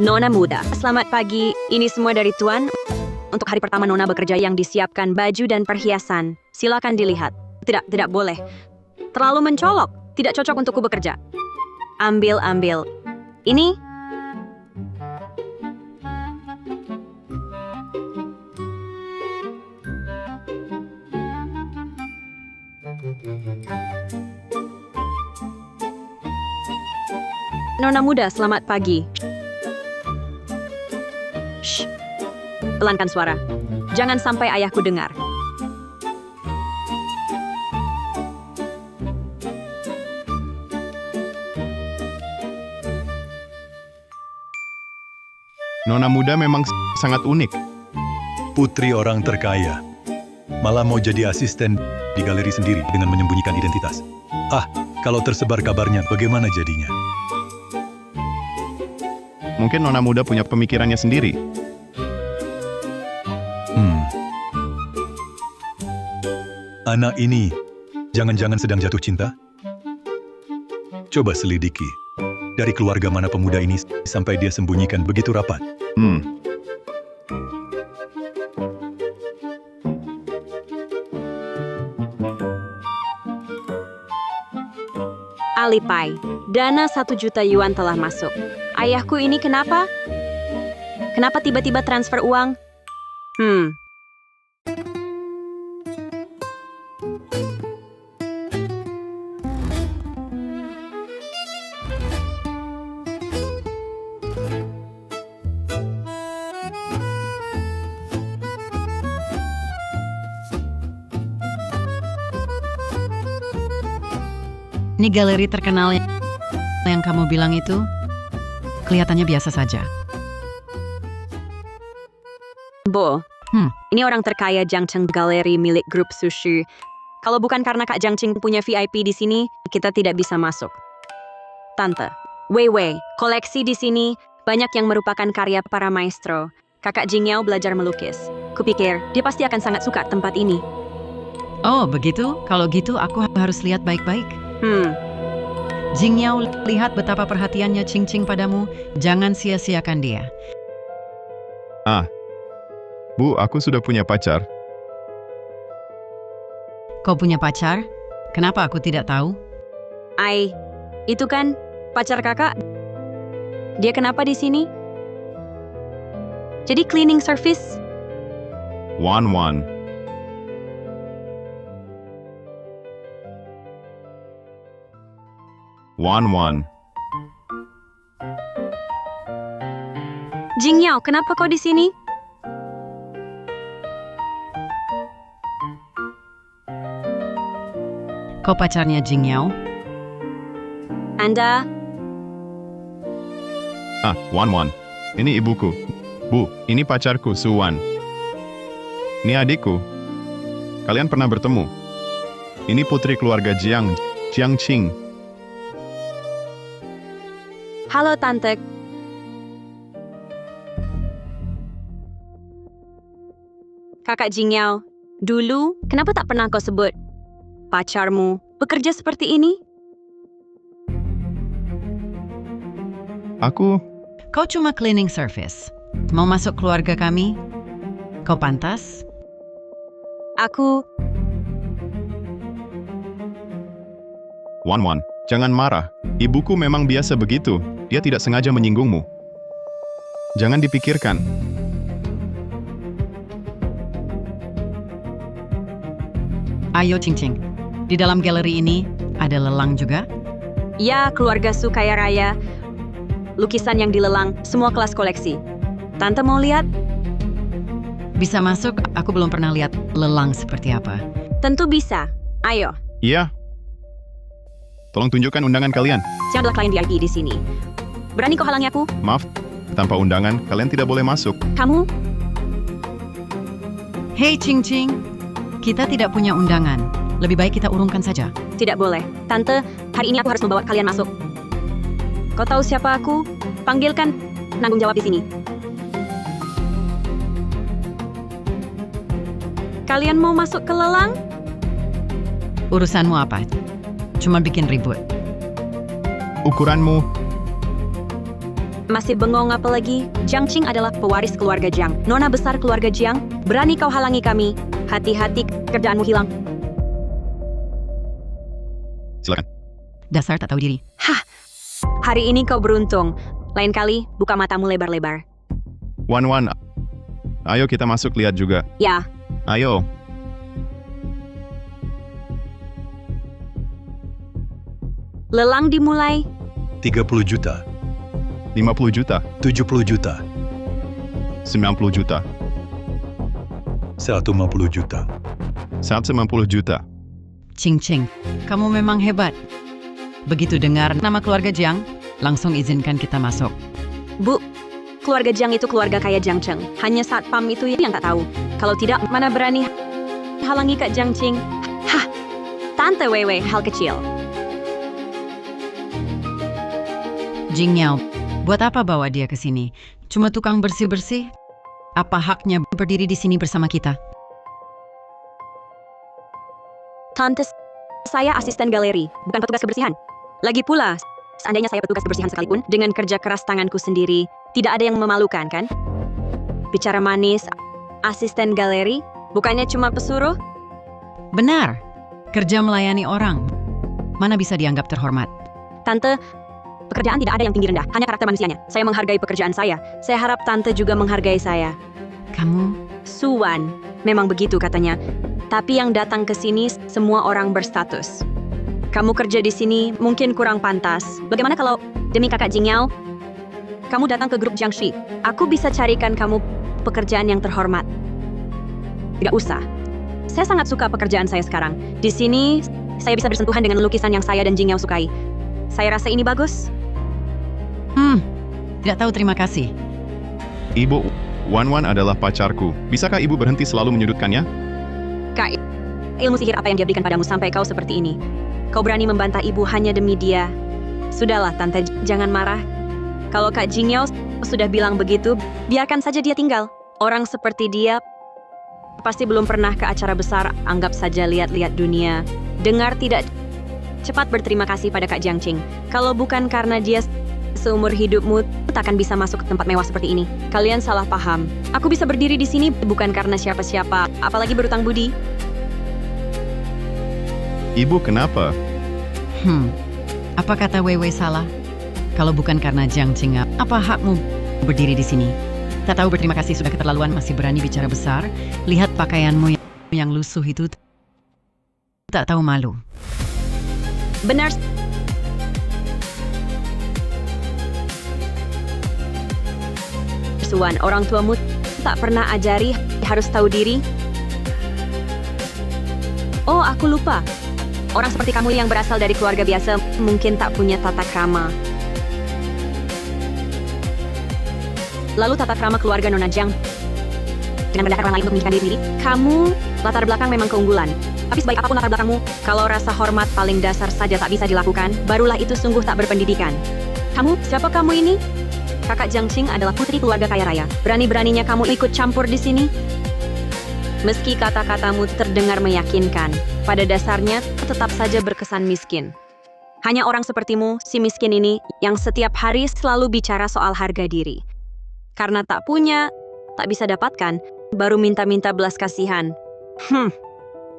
Nona muda, selamat pagi. Ini semua dari Tuan. Untuk hari pertama Nona bekerja yang disiapkan baju dan perhiasan. Silakan dilihat. Tidak boleh. Terlalu mencolok. Tidak cocok untukku bekerja. Ambil. Ini? Nona muda, selamat pagi. Shh. Pelankan suara. Jangan sampai ayahku dengar. Nona muda memang sangat unik. Putri orang terkaya. Malah mau jadi asisten di galeri sendiri dengan menyembunyikan identitas. Kalau tersebar kabarnya, bagaimana jadinya? Mungkin Nona muda punya pemikirannya sendiri. Anak ini, jangan-jangan sedang jatuh cinta? Coba selidiki. Dari keluarga mana pemuda ini sampai dia sembunyikan begitu rapat? Alipay. Dana 1 juta yuan telah masuk. Ayahku ini kenapa? Kenapa tiba-tiba transfer uang? Ini galeri terkenal yang kamu bilang itu kelihatannya biasa saja. Bo, ini orang terkaya Jiangcheng Galeri milik grup Sushi. Kalau bukan karena Kak Jiangcheng punya VIP di sini, kita tidak bisa masuk. Tante, Wei, koleksi di sini banyak yang merupakan karya para maestro. Kakak Jingyao belajar melukis. Kupikir dia pasti akan sangat suka tempat ini. Oh, begitu? Kalau gitu aku harus lihat baik-baik. Jingyao, lihat betapa perhatiannya Qingqing padamu. Jangan sia-siakan dia. Bu, aku sudah punya pacar. Kau punya pacar? Kenapa aku tidak tahu? Itu kan pacar kakak. Dia kenapa di sini? Jadi cleaning service? Wan. Jingyao, kenapa kau di sini? Kau pacarnya Jingyao? Anda? Wan. Ini ibuku. Bu, ini pacarku, Suwan. Ini adikku. Kalian pernah bertemu? Ini putri keluarga Jiangqing. Halo Tante. Kakak Jingyao, dulu kenapa tak pernah kau sebut pacarmu bekerja seperti ini? Kau cuma cleaning service. Mau masuk keluarga kami? Kau pantas? Wan, jangan marah. Ibuku memang biasa begitu. Dia tidak sengaja menyinggungmu. Jangan dipikirkan. Ayo Qingqing, di dalam galeri ini ada lelang juga? Ya, keluarga Su kaya raya. Lukisan yang dilelang, semua kelas koleksi. Tante mau lihat? Bisa masuk, aku belum pernah lihat lelang seperti apa. Tentu bisa. Ayo. Iya. Tolong tunjukkan undangan kalian. Saya adalah klien VIP di sini. Berani kau halangi aku? Maaf, tanpa undangan kalian tidak boleh masuk. Kamu? Hei Qingqing, kita tidak punya undangan. Lebih baik kita urungkan saja. Tidak boleh. Tante, hari ini aku harus membawa kalian masuk. Kau tahu siapa aku? Panggilkan penanggung jawab di sini. Kalian mau masuk ke lelang? Urusanmu apa? Cuma bikin ribut. Ukuranmu Masih bengong apa lagi? Jiang Qing adalah pewaris keluarga Jiang. Nona besar keluarga Jiang, berani kau halangi kami. Hati-hati, kerjaanmu hilang. Silakan. Dasar tak tahu diri. Hari ini kau beruntung. Lain kali, buka matamu lebar-lebar. Wan Wan, ayo kita masuk lihat juga. Ya, Ayo. lelang dimulai. 30 juta, 50 juta, 70 juta, 90 juta, 150 juta. 190 juta. Ching Ching, kamu memang hebat. Begitu dengar nama keluarga Jiang, langsung izinkan kita masuk. Bu, keluarga Jiang itu keluarga kaya Jiang Cheng. Hanya satpam itu yang tak tahu. Kalau tidak, mana berani halangi Kak Jiang Qing. Hah, Tante Weiwei, hal kecil. Jing Yao, buat apa bawa dia ke sini? Cuma tukang bersih-bersih? Apa haknya berdiri di sini bersama kita? Tante, saya asisten galeri, bukan petugas kebersihan. Lagi pula, seandainya saya petugas kebersihan sekalipun, dengan kerja keras tanganku sendiri, tidak ada yang memalukan, kan? Bicara manis, asisten galeri, bukannya cuma pesuruh? Benar, kerja melayani orang. Mana bisa dianggap terhormat? Tante, pekerjaan tidak ada yang tinggi rendah, hanya karakter manusianya. Saya menghargai pekerjaan saya. Saya harap Tante juga menghargai saya. Kamu, Suwan, memang begitu katanya. Tapi yang datang ke sini semua orang berstatus. Kamu kerja di sini mungkin kurang pantas. Bagaimana kalau demi kakak Jing Yao, kamu datang ke grup Jiangxi? Aku bisa carikan kamu pekerjaan yang terhormat. Tidak usah. Saya sangat suka pekerjaan saya sekarang. Di sini, saya bisa bersentuhan dengan lukisan yang saya dan Jing Yao sukai. Saya rasa ini bagus. tidak tahu terima kasih. Ibu, Wan Wan adalah pacarku. Bisakah ibu berhenti selalu menyudutkannya? Kak, ilmu sihir apa yang dia berikan padamu sampai kau seperti ini? Kau berani membantah ibu hanya demi dia. Sudahlah, Tante, jangan marah. Kalau Kak Jing Yao sudah bilang begitu, biarkan saja dia tinggal. Orang seperti dia pasti belum pernah ke acara besar, anggap saja lihat-lihat dunia. Dengar tidak, cepat berterima kasih pada Kak Jiang Qing. Kalau bukan karena dia seumur hidupmu, takkan bisa masuk ke tempat mewah seperti ini. Kalian salah paham. Aku bisa berdiri di sini bukan karena siapa-siapa, apalagi berutang budi. Ibu kenapa? Apa kata Weiwei salah? Kalau bukan karena Jiang Qing, apa hakmu berdiri di sini? Tak tahu berterima kasih sudah keterlaluan, masih berani bicara besar. Lihat pakaianmu yang lusuh itu. Tak tahu malu. Benar. Suwan, orang tuamu tak pernah ajari harus tahu diri. Oh, aku lupa. Orang seperti kamu yang berasal dari keluarga biasa mungkin tak punya tata krama. Lalu tata krama keluarga Nona Jiang dengan merendahkan orang lain untuk meninggikan diri sendiri. Kamu latar belakang memang keunggulan. Tapi sebaik apapun latar belakangmu, kalau rasa hormat paling dasar saja tak bisa dilakukan, barulah itu sungguh tak berpendidikan. Kamu, siapa kamu ini? Kakak Jiang Qing adalah putri keluarga kaya raya. Berani-beraninya kamu ikut campur di sini? Meski kata-katamu terdengar meyakinkan, pada dasarnya tetap saja berkesan miskin. Hanya orang sepertimu, si miskin ini, yang setiap hari selalu bicara soal harga diri. Karena tak punya, tak bisa dapatkan, baru minta-minta belas kasihan.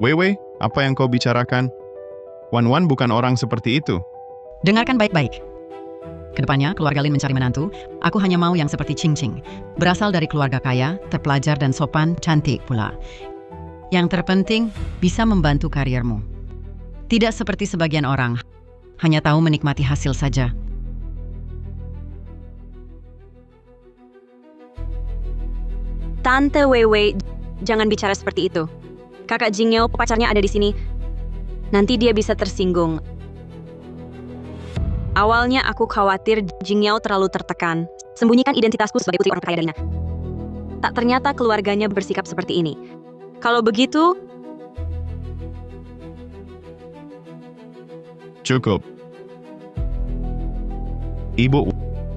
Weiwei, apa yang kau bicarakan? Wan Wan bukan orang seperti itu. Dengarkan baik-baik. Kedepannya, keluarga Lin mencari menantu. Aku hanya mau yang seperti Ching Ching. Berasal dari keluarga kaya, terpelajar dan sopan, cantik pula. Yang terpenting, bisa membantu karirmu. Tidak seperti sebagian orang, hanya tahu menikmati hasil saja. Tante Weiwei, jangan bicara seperti itu. Kakak Jing Yao, pacarnya ada di sini. Nanti dia bisa tersinggung. Awalnya aku khawatir Jing Yao terlalu tertekan. Sembunyikan identitasku sebagai putri orang kaya darinya. Tak ternyata keluarganya bersikap seperti ini. Kalau begitu, Cukup. Ibu,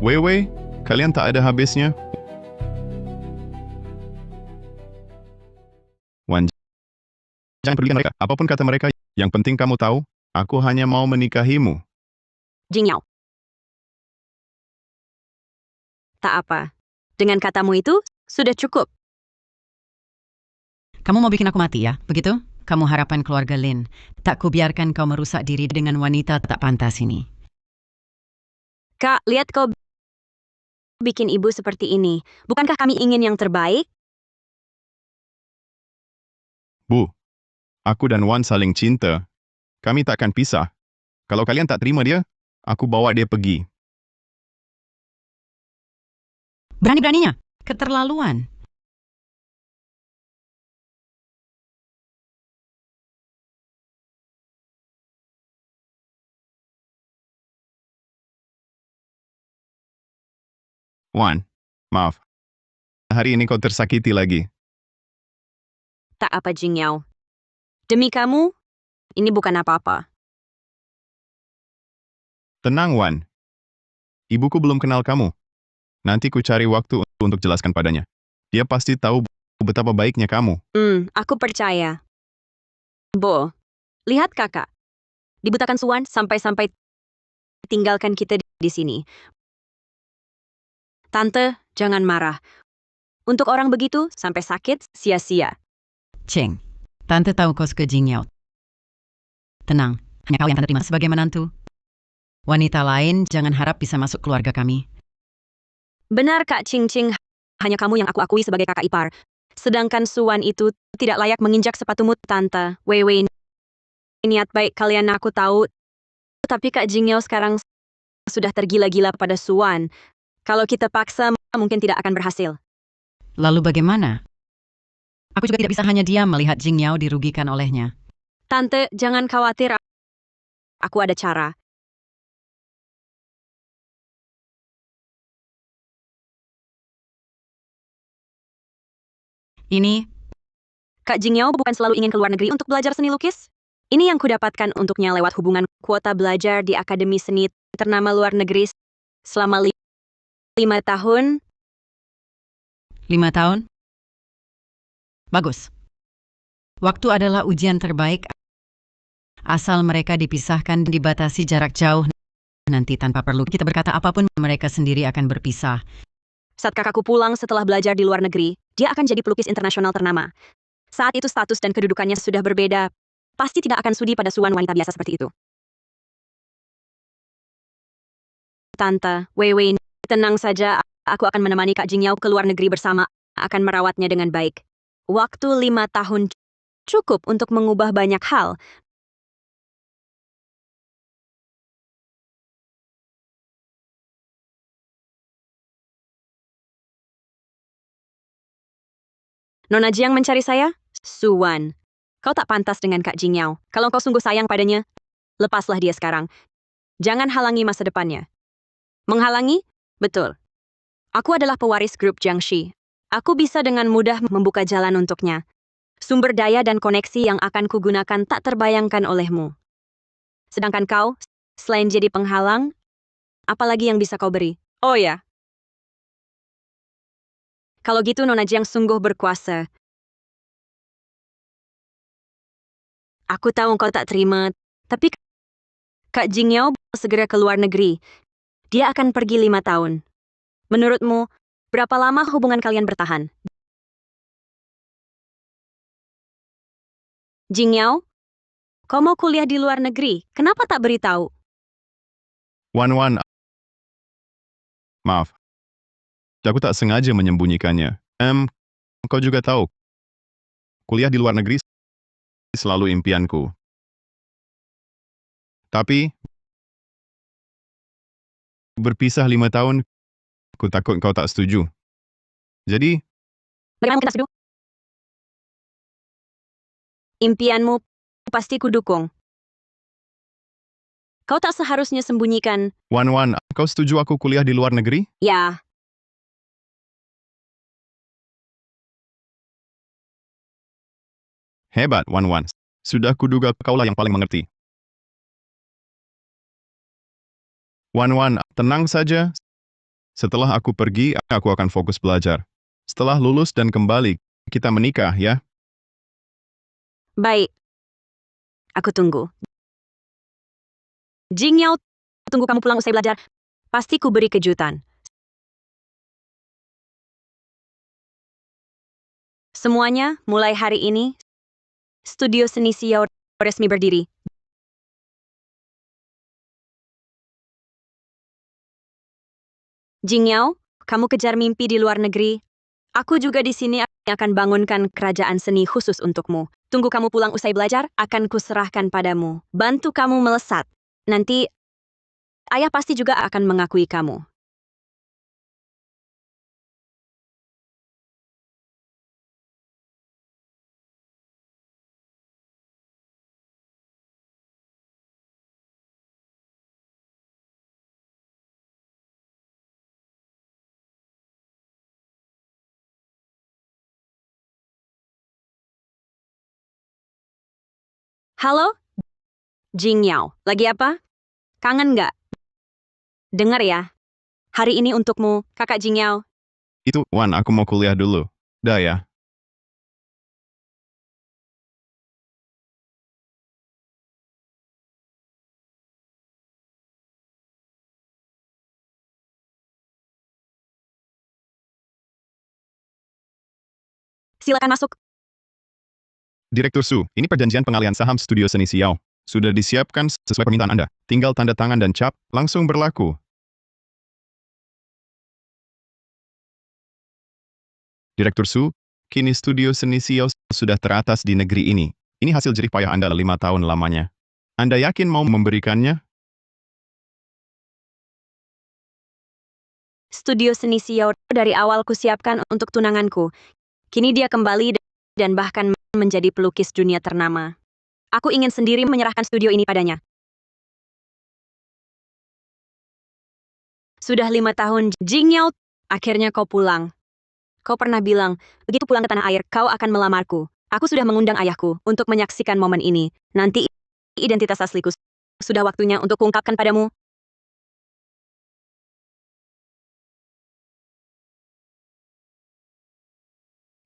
Weiwei, kalian tak ada habisnya. Wan, jangan pedulikan mereka. Apapun kata mereka, yang penting kamu tahu, aku hanya mau menikahimu. Jing Yao, kata apa. Dengan katamu itu, sudah cukup. Kamu mau bikin aku mati ya, begitu? Kamu harapan keluarga Lin. Tak kubiarkan kau merusak diri dengan wanita tak pantas ini. Kak, lihat kau bikin ibu seperti ini. Bukankah kami ingin yang terbaik? Bu, aku dan Wan saling cinta. Kami takkan pisah. Kalau kalian tak terima dia, aku bawa dia pergi. Berani-beraninya, keterlaluan. Wan, maaf. Hari ini kau tersakiti lagi. Tak apa, Jingyao. Demi kamu, ini bukan apa-apa. Tenang, Wan. Ibuku belum kenal kamu. Nanti ku cari waktu untuk jelaskan padanya. Dia pasti tahu betapa baiknya kamu. Aku percaya. Bo, lihat kakak. Dibutakan Suan sampai-sampai tinggalkan kita di sini. Tante, jangan marah. Untuk orang begitu, sampai sakit, sia-sia. Cheng, Tante tahu kau suka Jingyao. Tenang, hanya kau yang Tante terima sebagai menantu. Wanita lain jangan harap bisa masuk keluarga kami. Benar, Kak Cing-Cing. Hanya kamu yang aku akui sebagai kakak ipar. Sedangkan Suan itu tidak layak menginjak sepatumu, Tante. Wewe, niat baik kalian aku tahu. Tapi Kak Jingyao sekarang sudah tergila-gila pada Suan. Kalau kita paksa, mungkin tidak akan berhasil. Lalu bagaimana? Aku juga tidak bisa hanya diam melihat Jingyao dirugikan olehnya. Tante, jangan khawatir. Aku ada cara. Ini, Kak Jingyao bukan selalu ingin keluar negeri untuk belajar seni lukis? Ini yang kudapatkan untuknya lewat hubungan kuota belajar di Akademi Seni ternama luar negeri selama 5 tahun. 5 tahun? Bagus. Waktu adalah ujian terbaik. Asal mereka dipisahkan dan dibatasi jarak jauh, nanti tanpa perlu kita berkata apapun, mereka sendiri akan berpisah. Saat kakakku pulang setelah belajar di luar negeri, dia akan jadi pelukis internasional ternama. Saat itu status dan kedudukannya sudah berbeda. Pasti tidak akan sudi pada Suan wanita biasa seperti itu. Tante, Wewe, tenang saja. Aku akan menemani Kak Jingyao ke luar negeri bersama. Akan merawatnya dengan baik. Waktu 5 tahun cukup untuk mengubah banyak hal. Nona Jiang mencari saya? Suan. Kau tak pantas dengan Kak Jingyao. Kalau kau sungguh sayang padanya, lepaslah dia sekarang. Jangan halangi masa depannya. Menghalangi? Betul. Aku adalah pewaris grup Jiangxi. Aku bisa dengan mudah membuka jalan untuknya. Sumber daya dan koneksi yang akan kugunakan tak terbayangkan olehmu. Sedangkan kau, selain jadi penghalang, apalagi yang bisa kau beri? Oh ya. Kalau gitu Nona Jiang sungguh berkuasa. Aku tahu engkau tak terima, tapi Kak Jingyao segera ke luar negeri. Dia akan pergi 5 tahun. Menurutmu, berapa lama hubungan kalian bertahan? Jingyao, kau mau kuliah di luar negeri, kenapa tak beritahu? Wan, maaf. Aku tak sengaja menyembunyikannya. Kau juga tahu. Kuliah di luar negeri selalu impianku. Tapi, berpisah 5 tahun, ku takut kau tak setuju. Jadi, Bagaimana mungkin tak setuju? Impianmu pasti kudukung. Kau tak seharusnya sembunyikan. Wan, kau setuju aku kuliah di luar negeri? Ya, Hebat, Wan. Sudah kuduga kaulah yang paling mengerti. Wan, tenang saja. Setelah aku pergi, aku akan fokus belajar. Setelah lulus dan kembali, kita menikah, ya? baik. Aku tunggu. Jingyao, tunggu kamu pulang usai belajar. Pasti ku beri kejutan. Semuanya, mulai hari ini, Studio Seni Xiao resmi berdiri. Jingyao, kamu kejar mimpi di luar negeri. Aku juga di sini akan bangunkan kerajaan seni khusus untukmu. Tunggu kamu pulang usai belajar, akan kuserahkan padamu. Bantu kamu melesat. Nanti, ayah pasti juga akan mengakui kamu. Halo? Jingyao, lagi apa? Kangen nggak? Dengar ya. Hari ini untukmu, kakak Jingyao. Itu, Wan, aku mau kuliah dulu. Dah ya. Silakan masuk. Direktur Su, ini perjanjian pengalihan saham Studio Seni Xiao. Sudah disiapkan sesuai permintaan Anda. Tinggal tanda tangan dan cap, langsung berlaku. Direktur Su, kini Studio Seni Xiao sudah teratas di negeri ini. Ini hasil jerih payah Anda 5 tahun lamanya. Anda yakin mau memberikannya? Studio Seni Xiao dari awal kusiapkan untuk tunanganku. Kini dia kembali dan bahkan menjadi pelukis dunia ternama. Aku ingin sendiri menyerahkan studio ini padanya. Sudah 5 tahun, Jingyao, akhirnya kau pulang. Kau pernah bilang, begitu pulang ke tanah air, kau akan melamarku. Aku sudah mengundang ayahku untuk menyaksikan momen ini. Nanti identitas asliku sudah waktunya untuk kuungkapkan padamu.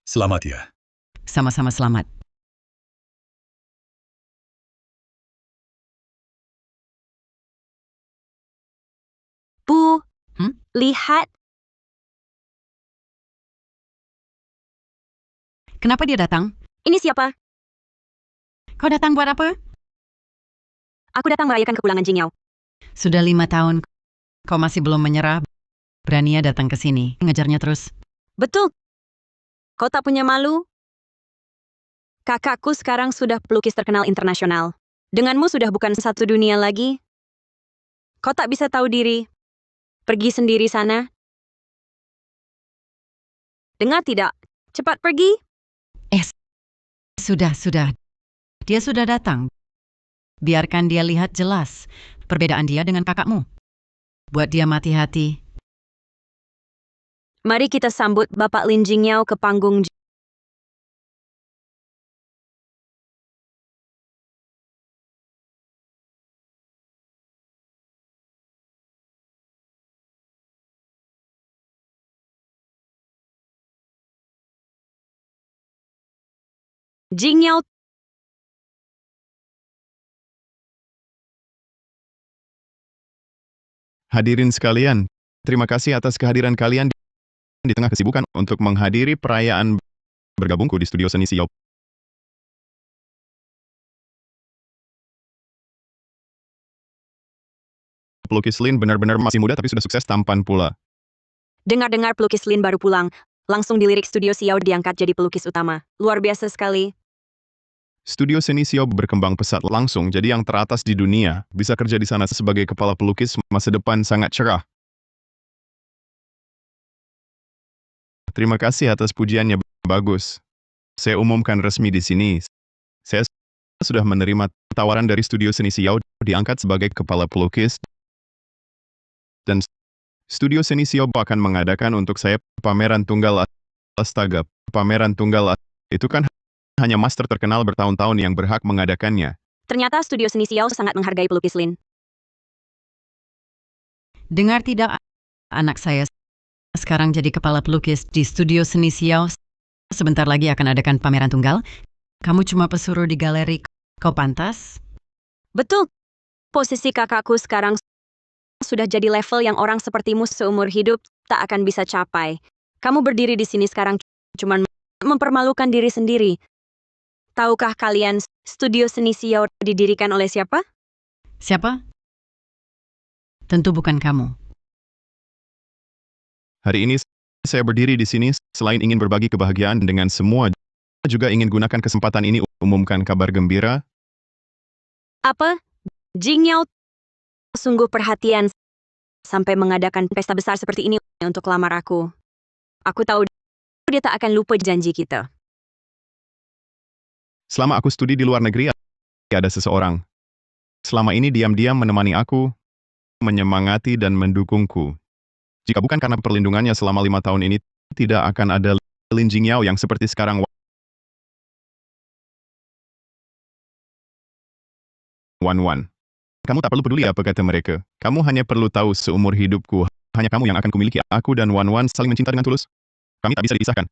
Selamat ya. Sama-sama selamat. Bu, Hmm? lihat. Kenapa dia datang? Ini siapa? Kau datang buat apa? Aku datang merayakan kepulangan Jingyao. Sudah 5 tahun, kau masih belum menyerah. Berania datang ke sini, ngejarnya terus. Betul. Kau tak punya malu? Kakakku sekarang sudah pelukis terkenal internasional. Denganmu sudah bukan satu dunia lagi. Kau tak bisa tahu diri. Pergi sendiri sana. Dengar tidak? Cepat pergi. Sudah. Dia sudah datang. Biarkan dia lihat jelas perbedaan dia dengan kakakmu. Buat dia mati hati. Mari kita sambut Bapak Lin Jingyao ke panggung. Jingyao. Hadirin sekalian, terima kasih atas kehadiran kalian di tengah kesibukan untuk menghadiri perayaan bergabungku di Studio Seni Xiao. Pelukis Lin benar-benar masih muda tapi sudah sukses tampan pula. Dengar-dengar pelukis Lin baru pulang. Langsung dilirik Studio Xiao diangkat jadi pelukis utama. Luar biasa sekali. Studio Seni Xiao berkembang pesat langsung jadi yang teratas di dunia. Bisa kerja di sana sebagai kepala pelukis, masa depan sangat cerah. Terima kasih atas pujiannya, bagus. Saya umumkan resmi di sini. Saya sudah menerima tawaran dari Studio Seni Xiao diangkat sebagai kepala pelukis. Dan Studio Seni Xiao akan mengadakan untuk saya pameran tunggal astaga. Pameran tunggal itu kan hanya master terkenal bertahun-tahun yang berhak mengadakannya. Ternyata Studio Seni Xiao sangat menghargai pelukis Lin. Dengar tidak, anak saya sekarang jadi kepala pelukis di Studio Seni Xiao. Sebentar lagi akan adakan pameran tunggal. Kamu cuma pesuruh di galeri. Kau pantas? Betul. Posisi kakakku sekarang sudah jadi level yang orang sepertimu seumur hidup tak akan bisa capai. Kamu berdiri di sini sekarang cuma mempermalukan diri sendiri. Tahukah kalian studio seni Xiao didirikan oleh siapa? Siapa? Tentu bukan kamu. Hari ini saya berdiri di sini selain ingin berbagi kebahagiaan dengan semua, juga ingin gunakan kesempatan ini umumkan kabar gembira. Apa? Jing Yao sungguh perhatian sampai mengadakan pesta besar seperti ini untuk lamar aku. Aku tahu dia tak akan lupa janji kita. Selama aku studi di luar negeri, ada seseorang. Selama ini diam-diam menemani aku, menyemangati dan mendukungku. Jika bukan karena perlindungannya selama 5 tahun ini, tidak akan ada Lin Jingyao yang seperti sekarang. Wan. Kamu tak perlu peduli apa kata mereka. Kamu hanya perlu tahu seumur hidupku, hanya kamu yang akan kumiliki. Aku dan Wan saling mencinta dengan tulus. Kami tak bisa dipisahkan.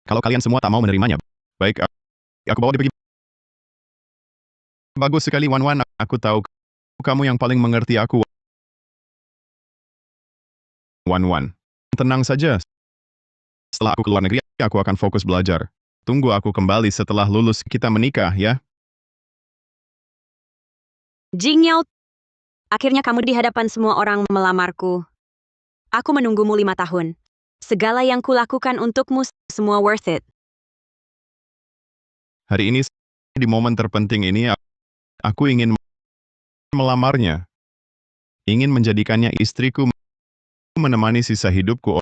Kalau kalian semua tak mau menerimanya, baik, aku bawa dia pergi. Bagus sekali Wan, aku tahu kamu yang paling mengerti aku. Wan, tenang saja. Setelah aku keluar negeri, aku akan fokus belajar. Tunggu aku kembali setelah lulus, kita menikah, ya? Jing Yao, akhirnya kamu di hadapan semua orang melamarku. Aku menunggumu 5 tahun. Segala yang kulakukan untukmu semua worth it. Hari ini, di momen terpenting ini, aku ingin melamarnya. Ingin menjadikannya istriku, menemani sisa hidupku.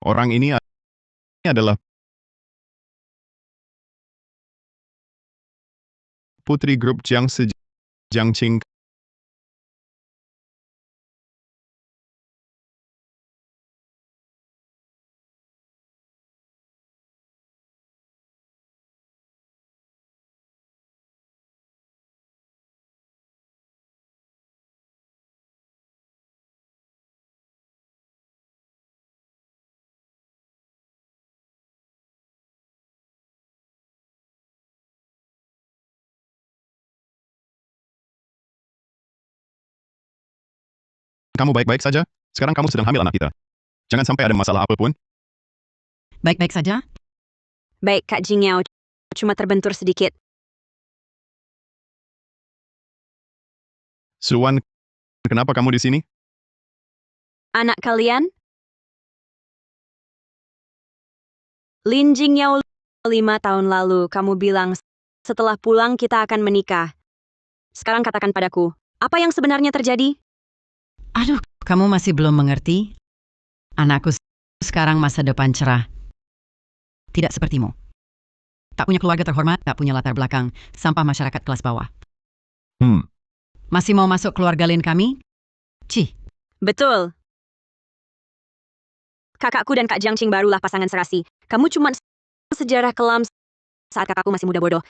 Orang ini adalah putri grup Jiang Qing. Kamu baik-baik saja? Sekarang kamu sedang hamil anak kita. Jangan sampai ada masalah apapun. Baik-baik saja? Baik, Kak Jing Yao. Cuma terbentur sedikit. Suwan, kenapa kamu di sini? Anak kalian? Lin Jing Yao, 5 tahun lalu kamu bilang setelah pulang kita akan menikah. Sekarang katakan padaku, apa yang sebenarnya terjadi? Aduh, kamu masih belum mengerti? Anakku sekarang masa depan cerah. Tidak sepertimu. Tak punya keluarga terhormat, tak punya latar belakang, sampah masyarakat kelas bawah. Masih mau masuk keluarga Lin kami? Cih, Betul. Kakakku dan Kak Jiang Qing barulah pasangan serasi. Kamu cuma sejarah kelam saat kakakku masih muda bodoh.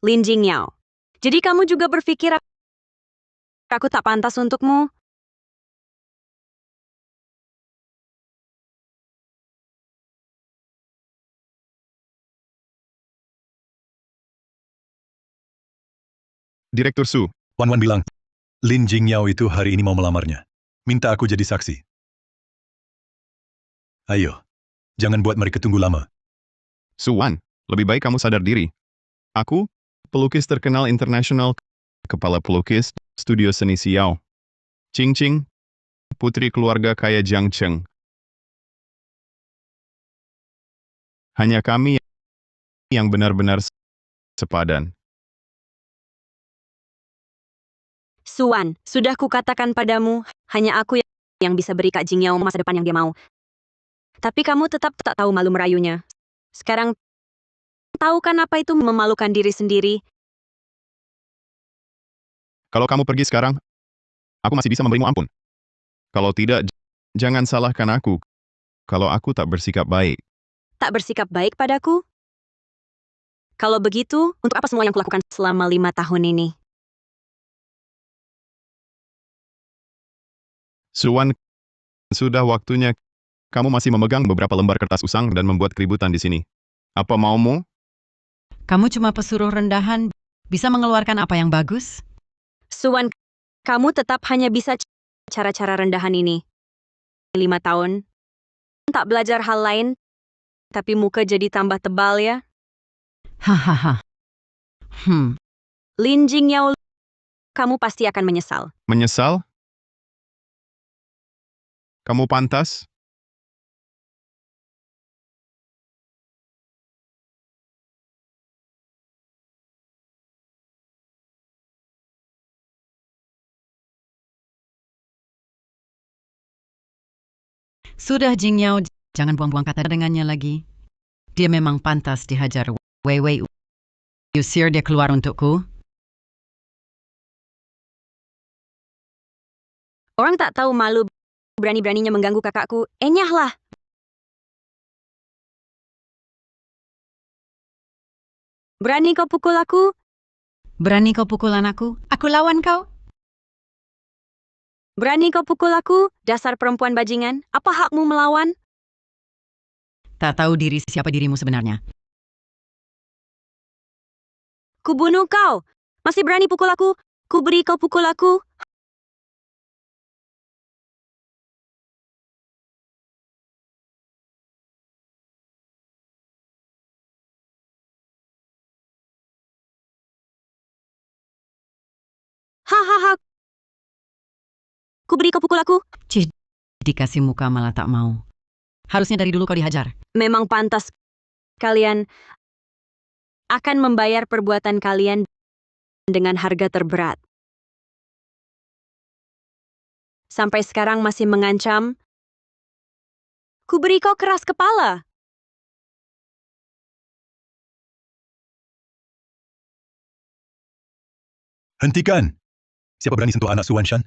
Lin Jing Yao. Jadi kamu juga berpikir aku tak pantas untukmu? Direktur Su, Wan bilang, Lin Jingyao itu hari ini mau melamarnya. Minta aku jadi saksi. Ayo, jangan buat mereka tunggu lama. Suwan, lebih baik kamu sadar diri. Aku, pelukis terkenal internasional, kepala pelukis, studio seni Xiao. Qing, putri keluarga kaya Jiang Cheng. Hanya kami yang benar-benar sepadan. Suwan, sudah kukatakan padamu, hanya aku yang bisa beri Kak Jing Yao masa depan yang dia mau. Tapi kamu tetap tak tahu malu merayunya. Sekarang, tahu kan apa itu memalukan diri sendiri? Kalau kamu pergi sekarang, aku masih bisa memberimu ampun. Kalau tidak, jangan salahkan aku. Kalau aku tak bersikap baik. Tak bersikap baik padaku? Kalau begitu, untuk apa semua yang kulakukan selama 5 tahun ini? Suwan, sudah waktunya. Kamu masih memegang beberapa lembar kertas usang dan membuat keributan di sini. Apa maumu? kamu cuma pesuruh rendahan, bisa mengeluarkan apa yang bagus? Suwan, kamu tetap hanya bisa cara-cara rendahan ini. 5 tahun. tak belajar hal lain, tapi muka jadi tambah tebal ya. Hahaha. Lin Jingyao, kamu pasti akan menyesal. Menyesal? Kamu pantas? Sudah Jingyao, jangan buang-buang kata dengannya lagi. Dia memang pantas dihajar. Wei Wei, usir dia keluar untukku. Orang tak tahu malu berani-beraninya mengganggu kakakku. Enyahlah. Berani kau pukul aku? Berani kau pukul anakku? Aku lawan kau. Berani kau pukul aku? Dasar perempuan bajingan. Apa hakmu melawan? Tak tahu diri siapa dirimu sebenarnya. Kubunuh kau. Masih berani pukul aku? Ku beri kau pukul aku. Hahaha. Ku beri kau pukul aku. Cih, dikasih muka malah tak mau. Harusnya dari dulu kau dihajar. Memang pantas kalian akan membayar perbuatan kalian dengan harga terberat. Sampai sekarang masih mengancam. Ku beri kau keras kepala. Hentikan! Siapa berani sentuh anak Su Wanshan?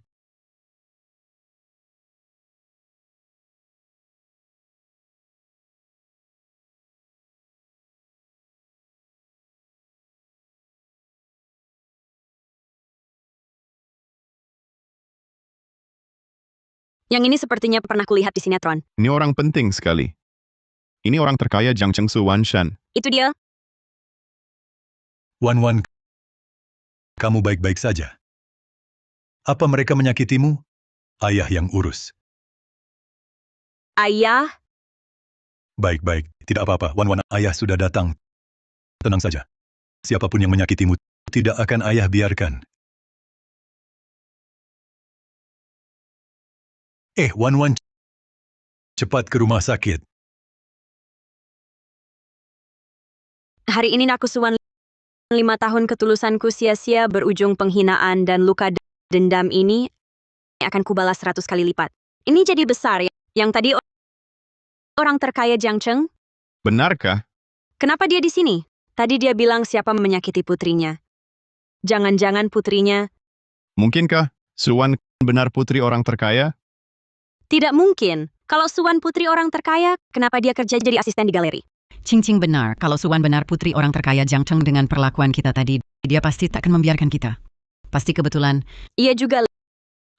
Yang ini sepertinya pernah kulihat di sinetron. Ini orang penting sekali. Ini orang terkaya Jiang Chengsu Wanshan. Itu dia. Wan Wan, kamu baik-baik saja. Apa mereka menyakitimu? Ayah yang urus. Ayah, Baik-baik, tidak apa-apa. Wan Wan, ayah sudah datang. Tenang saja. Siapapun yang menyakitimu, tidak akan ayah biarkan. Wan Wan, cepat ke rumah sakit. hari ini nakusuan 5 tahun ketulusanku sia-sia berujung penghinaan dan luka dendam ini akan kubalas 100 kali lipat. Ini jadi besar ya. Yang tadi orang terkaya Jiang Cheng, Benarkah? kenapa dia di sini? Tadi dia bilang siapa menyakiti putrinya. Jangan-jangan putrinya. Mungkinkah Suwan benar putri orang terkaya? Tidak mungkin. Kalau Suwan putri orang terkaya, kenapa dia kerja jadi asisten di galeri? Cing benar, kalau Suwan benar putri orang terkaya Jiang Cheng dengan perlakuan kita tadi, dia pasti tak akan membiarkan kita. Pasti kebetulan. Ia juga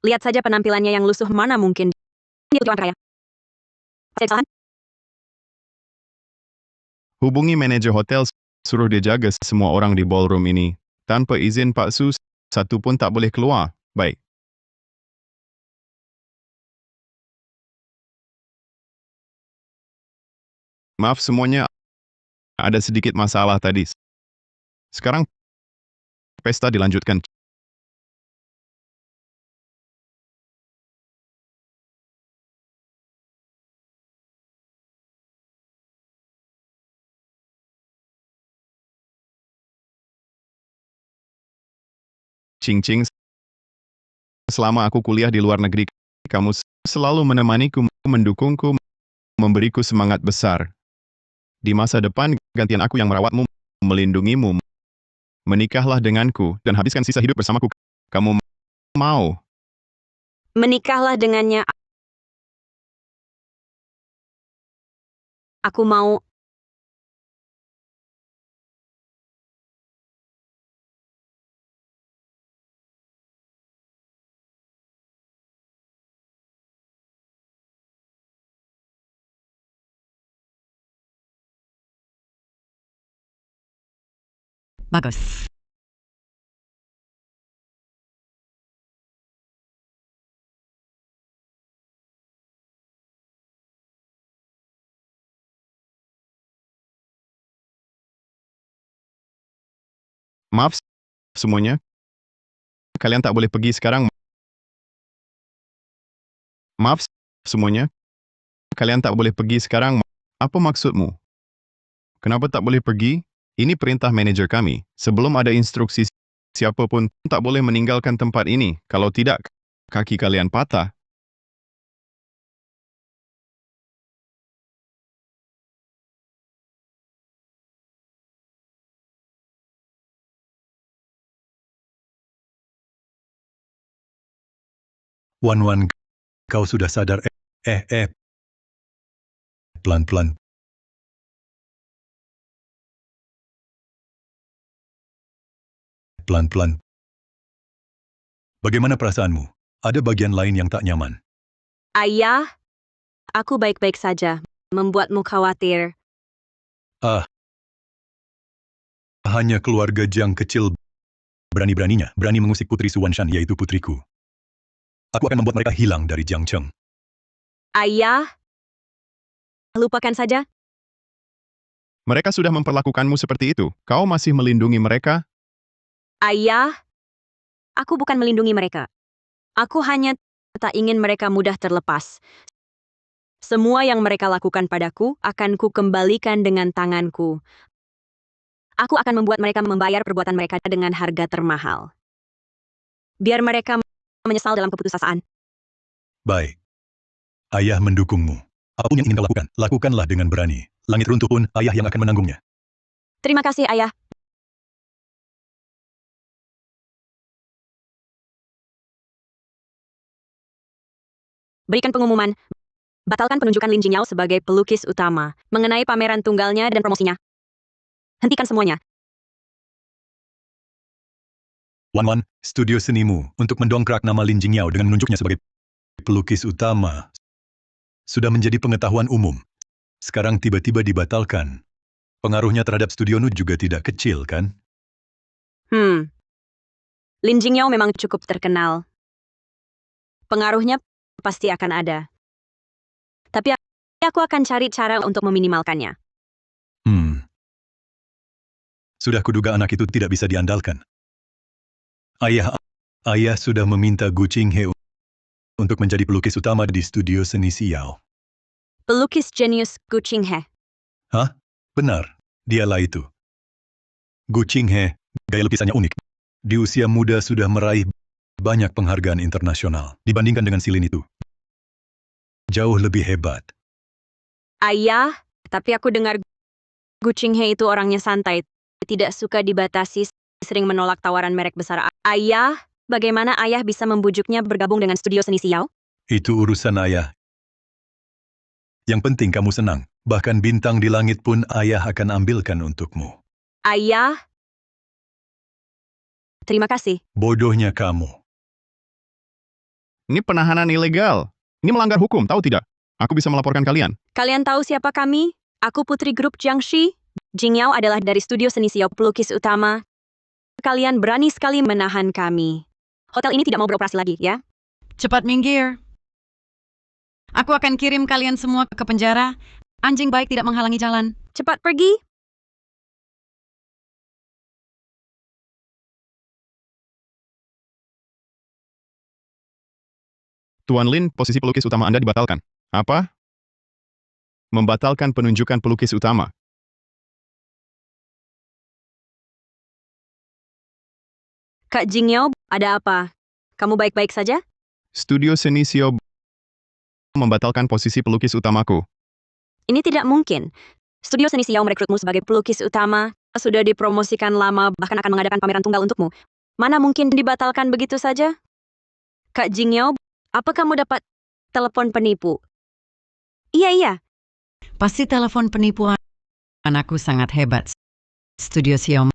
lihat saja penampilannya yang lusuh, mana mungkin dia putri orang terkaya. Saya kesalahan? Hubungi manajer hotel, suruh dia jaga semua orang di ballroom ini. Tanpa izin Pak Su, satu pun tak boleh keluar. Baik. Maaf semuanya, ada sedikit masalah tadi. Sekarang, pesta dilanjutkan. Cing, selama aku kuliah di luar negeri, kamu selalu menemaniku, mendukungku, memberiku semangat besar. Di masa depan, gantian aku yang merawatmu, melindungimu. Menikahlah denganku, dan habiskan sisa hidup bersamaku. Kamu mau? Menikahlah dengannya. Aku mau. Bagus. Maaf semuanya, kalian tak boleh pergi sekarang. Maaf semuanya, kalian tak boleh pergi sekarang. Apa maksudmu? Kenapa tak boleh pergi? Ini perintah manajer kami. Sebelum ada instruksi siapapun tak boleh meninggalkan tempat ini. Kalau tidak, kaki kalian patah. Wan, kau sudah sadar? Pelan-pelan. Pelan-pelan. Bagaimana perasaanmu? Ada bagian lain yang tak nyaman. Ayah, aku baik-baik saja. Membuatmu khawatir. Hanya keluarga Jiang kecil berani mengusik Putri Suwanshan, yaitu putriku. Aku akan membuat mereka hilang dari Jiangcheng. Ayah, lupakan saja. Mereka sudah memperlakukanmu seperti itu. Kau masih melindungi mereka? Ayah, aku bukan melindungi mereka. Aku hanya tak ingin mereka mudah terlepas. Semua yang mereka lakukan padaku akan ku kembalikan dengan tanganku. Aku akan membuat mereka membayar perbuatan mereka dengan harga termahal. Biar mereka menyesal dalam keputusasaan. Baik. Ayah mendukungmu. Apapun yang ingin kau lakukan, lakukanlah dengan berani. Langit runtuh pun, ayah yang akan menanggungnya. Terima kasih, Ayah. Berikan pengumuman. Batalkan penunjukan Lin Jingyao sebagai pelukis utama mengenai pameran tunggalnya dan promosinya. Hentikan semuanya. Wan, studio senimu untuk mendongkrak nama Lin Jingyao dengan menunjuknya sebagai pelukis utama sudah menjadi pengetahuan umum. Sekarang tiba-tiba dibatalkan. Pengaruhnya terhadap studio Nu juga tidak kecil, kan? Lin Jingyao memang cukup terkenal. Pengaruhnya pasti akan ada. Tapi aku akan cari cara untuk meminimalkannya. Sudah kuduga anak itu tidak bisa diandalkan. Ayah sudah meminta Gu Qinghe untuk menjadi pelukis utama di studio seni Xiao. Pelukis jenius Gu Qinghe. Hah? Benar, dialah itu. Gu Qinghe, gaya lukisannya unik. Di usia muda sudah meraih banyak penghargaan internasional dibandingkan dengan si Lin itu. Jauh lebih hebat. Ayah, tapi aku dengar Gu Qinghe itu orangnya santai, tidak suka dibatasi, sering menolak tawaran merek besar. Ayah, bagaimana ayah bisa membujuknya bergabung dengan studio seni Xiao? Itu urusan ayah. Yang penting kamu senang. Bahkan bintang di langit pun ayah akan ambilkan untukmu. Ayah, terima kasih. Bodohnya kamu. Ini penahanan ilegal. Ini melanggar hukum, tahu tidak? Aku bisa melaporkan kalian. Kalian tahu siapa kami? Aku putri grup Jiangxi. Jingyao adalah dari studio seni Xiao pelukis utama. Kalian berani sekali menahan kami. Hotel ini tidak mau beroperasi lagi, ya? Cepat minggir. Aku akan kirim kalian semua ke penjara. Anjing baik tidak menghalangi jalan. Cepat pergi. Tuan Lin, posisi pelukis utama Anda dibatalkan. Apa? Membatalkan penunjukan pelukis utama. Kak Jingyao, ada apa? Kamu baik-baik saja? Studio seni Xiao membatalkan posisi pelukis utamaku. Ini tidak mungkin. Studio seni Xiao merekrutmu sebagai pelukis utama. Sudah dipromosikan lama, bahkan akan mengadakan pameran tunggal untukmu. Mana mungkin dibatalkan begitu saja? Kak Jingyao, apa kamu dapat telepon penipu? Iya. Pasti telepon penipuan. Anakku sangat hebat. Studio Xiao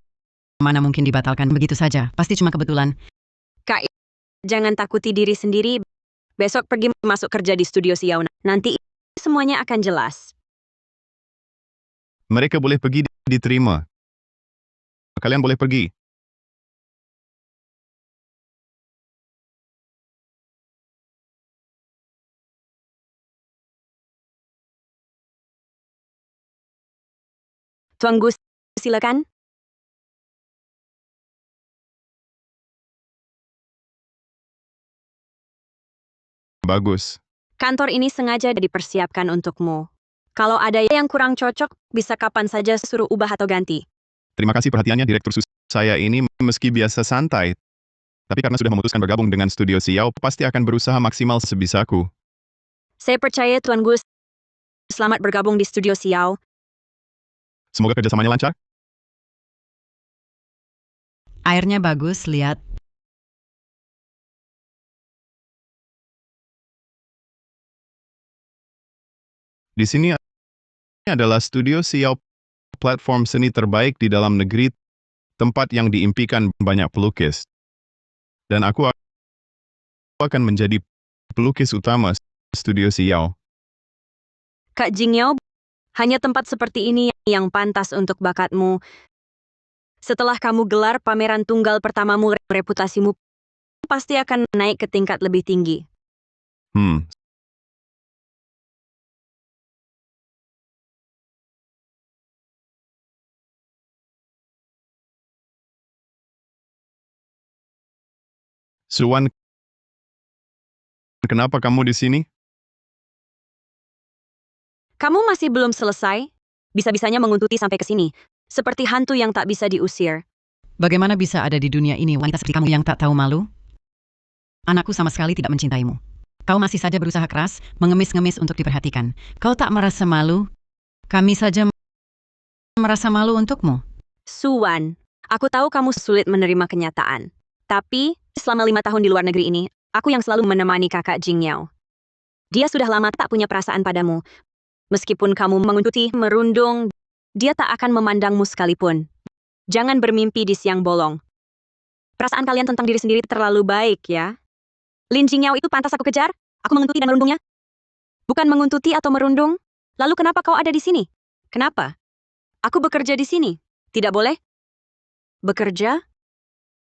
mana mungkin dibatalkan begitu saja. Pasti cuma kebetulan. Kak, jangan takuti diri sendiri. Besok pergi masuk kerja di studio Xiao. Nanti semuanya akan jelas. Mereka boleh pergi diterima. Kalian boleh pergi. Tuan Gus, silakan. bagus. Kantor ini sengaja dipersiapkan untukmu. Kalau ada yang kurang cocok, bisa kapan saja suruh ubah atau ganti. Terima kasih perhatiannya Direktur Sus. Saya ini meski biasa santai, tapi karena sudah memutuskan bergabung dengan Studio Xiao, pasti akan berusaha maksimal sebisaku. Saya percaya Tuan Gus. Selamat bergabung di Studio Xiao. Semoga kerjasamanya lancar. Airnya bagus, lihat. Di sini adalah Studio Xiao, platform seni terbaik di dalam negeri, tempat yang diimpikan banyak pelukis. Dan aku akan menjadi pelukis utama Studio Xiao. Kak Jingyao, hanya tempat seperti ini yang pantas untuk bakatmu. Setelah kamu gelar pameran tunggal pertamamu, reputasimu pasti akan naik ke tingkat lebih tinggi. Suwan, kenapa kamu di sini? Kamu masih belum selesai? Bisa-bisanya menguntuti sampai ke sini. Seperti hantu yang tak bisa diusir. Bagaimana bisa ada di dunia ini wanita seperti kamu yang tak tahu malu? Anakku sama sekali tidak mencintaimu. Kau masih saja berusaha keras, mengemis-ngemis untuk diperhatikan. Kau tak merasa malu? Kami saja merasa malu untukmu. Suwan, aku tahu kamu sulit menerima kenyataan. Tapi, selama 5 tahun di luar negeri ini, aku yang selalu menemani kakak Jingyao. Dia sudah lama tak punya perasaan padamu. Meskipun kamu menguntuti, merundung, dia tak akan memandangmu sekalipun. Jangan bermimpi di siang bolong. Perasaan kalian tentang diri sendiri terlalu baik, ya. Lin Jingyao itu pantas aku kejar? Aku menguntuti dan merundungnya? Bukan menguntuti atau merundung? Lalu kenapa kau ada di sini? Kenapa? Aku bekerja di sini. Tidak boleh? Bekerja?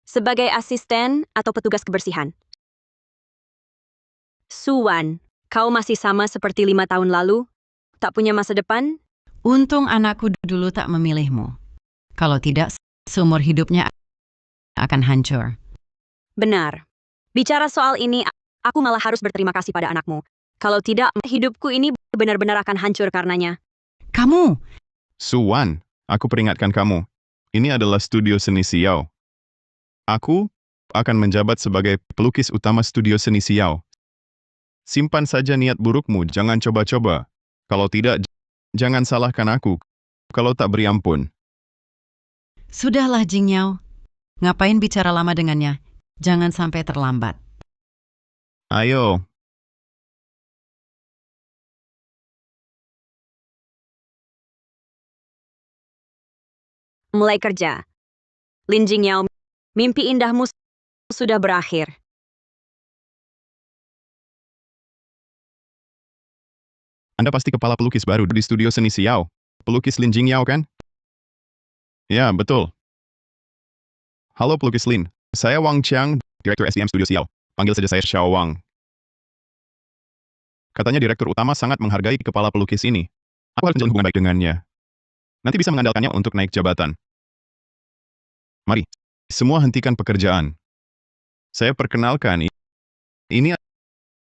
Sebagai asisten atau petugas kebersihan. Suwan, kau masih sama seperti 5 tahun lalu? Tak punya masa depan? Untung anakku dulu tak memilihmu. Kalau tidak, seumur hidupnya akan hancur. Benar. Bicara soal ini, aku malah harus berterima kasih pada anakmu. Kalau tidak, hidupku ini benar-benar akan hancur karenanya. Kamu! Suwan, aku peringatkan kamu. Ini adalah Studio Seni Xiao. Aku akan menjabat sebagai pelukis utama Studio Seni Xiao. Simpan saja niat burukmu, jangan coba-coba. Kalau tidak, jangan salahkan aku. Kalau tak beri ampun. Sudahlah, Jingyao. Ngapain bicara lama dengannya? Jangan sampai terlambat. Ayo. Mulai kerja. Lin Jingyao, mimpi indahmu sudah berakhir. Anda pasti kepala pelukis baru di Studio Seni Xiao. Pelukis Lin Jingyao kan? Ya, betul. Halo pelukis Lin. Saya Wang Chiang, Direktur SDM Studio Xiao. Panggil saja saya Xiao Wang. Katanya Direktur Utama sangat menghargai kepala pelukis ini. Aku harus menjalin hubungan baik dengannya. Nanti bisa mengandalkannya untuk naik jabatan. Mari, semua hentikan pekerjaan. Saya perkenalkan, ini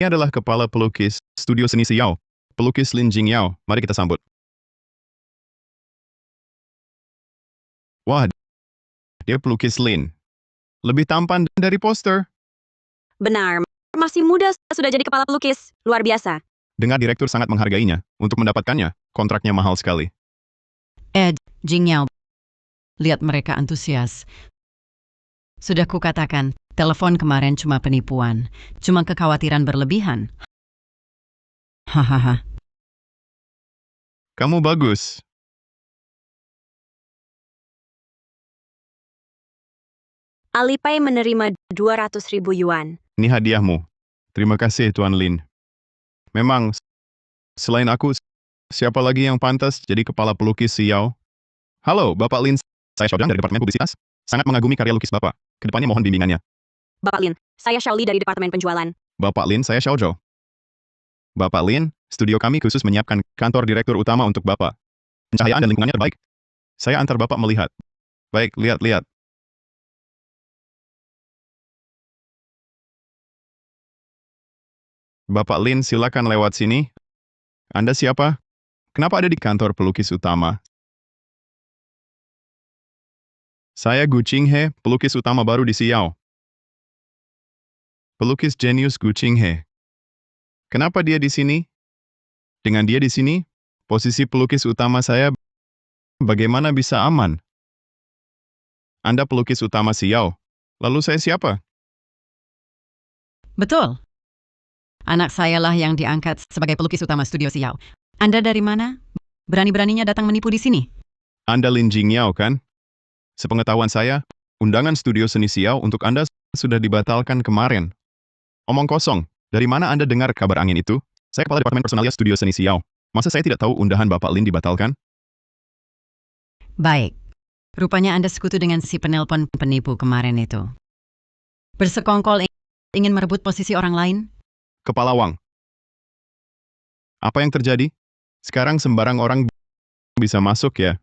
adalah kepala pelukis Studio Seni Xiao, pelukis Lin Jingyao. Mari kita sambut. Wah, dia pelukis Lin. Lebih tampan dari poster. Benar, masih muda sudah jadi kepala pelukis. Luar biasa. Dengar direktur sangat menghargainya. Untuk mendapatkannya, kontraknya mahal sekali. Jingyao. Lihat mereka antusias. Sudah kukatakan, telepon kemarin cuma penipuan. Cuma kekhawatiran berlebihan. Hahaha. Kamu bagus. Alipay menerima 200.000 yuan. Ini hadiahmu. Terima kasih, Tuan Lin. Memang, selain aku, siapa lagi yang pantas jadi kepala pelukis Xiao? Halo, Bapak Lin. Saya Xiao Zhang dari Departemen Publisitas. Sangat mengagumi karya lukis Bapak. Kedepannya mohon bimbingannya. Bapak Lin, saya Shaoli dari Departemen Penjualan. Bapak Lin, saya Xiao Zhou. Bapak Lin, studio kami khusus menyiapkan kantor direktur utama untuk Bapak. Pencahayaan dan lingkungannya terbaik. Saya antar Bapak melihat. Baik, lihat-lihat. Bapak Lin, silakan lewat sini. Anda siapa? Kenapa ada di kantor pelukis utama? Saya Gu Qinghe, pelukis utama baru di Xiao. Pelukis jenius Gu Qinghe. Kenapa dia di sini? Dengan dia di sini, posisi pelukis utama saya bagaimana bisa aman? Anda pelukis utama Xiao. Lalu saya siapa? Betul. Anak sayalah yang diangkat sebagai pelukis utama studio Xiao. Anda dari mana? Berani-beraninya datang menipu di sini? Anda Lin Jingyao, kan? Sepengetahuan saya, undangan studio seni Xiao untuk Anda sudah dibatalkan kemarin. Omong kosong, dari mana Anda dengar kabar angin itu? Saya kepala departemen personalia studio seni Xiao. Masa saya tidak tahu undangan Bapak Lin dibatalkan? Baik. Rupanya Anda sekutu dengan si penelpon penipu kemarin itu. Bersekongkol ingin merebut posisi orang lain? Kepala Wang. Apa yang terjadi? Sekarang sembarang orang bisa masuk ya?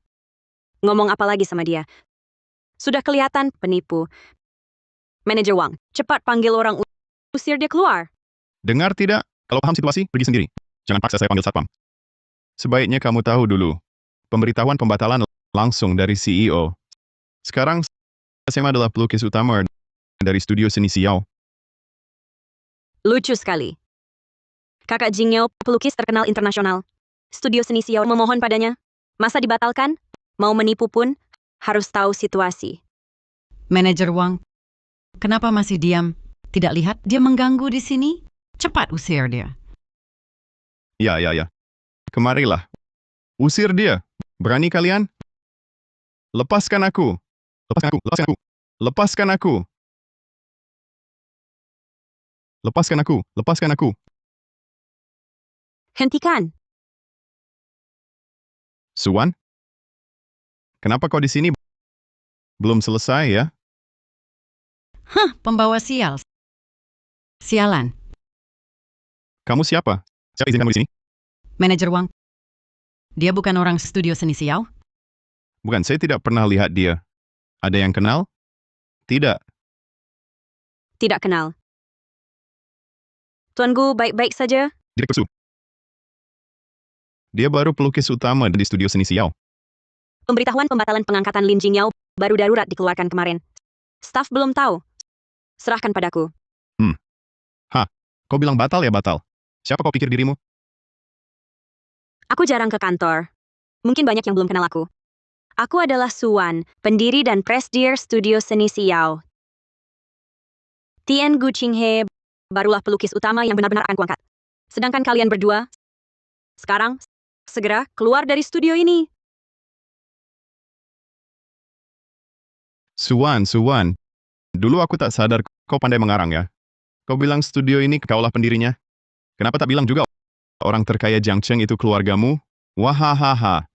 Ngomong apa lagi sama dia? Sudah kelihatan penipu. Manajer Wang, cepat panggil orang usir dia keluar. Dengar tidak? Kalau paham situasi, pergi sendiri. Jangan paksa saya panggil satpam. Sebaiknya kamu tahu dulu. Pemberitahuan pembatalan langsung dari CEO. Sekarang, saya adalah pelukis utama dari studio seni Xiao. Lucu sekali. Kakak Jingyao, pelukis terkenal internasional. Studio seni Xiao memohon padanya. Masa dibatalkan? Mau menipu pun, harus tahu situasi. Manajer Wang, kenapa masih diam? Tidak lihat dia mengganggu di sini? Cepat usir dia. Ya. Kemarilah. Usir dia. Berani kalian? Lepaskan aku. Lepaskan aku. Lepaskan aku. Hentikan. Suwan? Kenapa kau di sini? Belum selesai ya? Pembawa sial. Sialan. Kamu siapa? Siapa izin kamu di sini? Manajer Wang, dia bukan orang studio seni Xiao? Bukan, saya tidak pernah lihat dia. Ada yang kenal? Tidak. Tidak kenal. Tuan Gu baik-baik saja? Direktur Su. Dia baru pelukis utama di studio seni Xiao. Pemberitahuan pembatalan pengangkatan Lin Jingyao baru darurat dikeluarkan kemarin. Staf belum tahu. Serahkan padaku. Kau bilang batal ya batal. Siapa kau pikir dirimu? Aku jarang ke kantor. Mungkin banyak yang belum kenal aku. Aku adalah Suwan, pendiri dan presidir studio seni Xiao. Tian Gu Qinghe barulah pelukis utama yang benar-benar akan kuangkat. Sedangkan kalian berdua, sekarang, segera keluar dari studio ini. Suwan. Dulu aku tak sadar kau pandai mengarang ya. Kau bilang studio ini kaulah pendirinya. Kenapa tak bilang juga orang terkaya Jiang Cheng itu keluargamu? Wahahaha.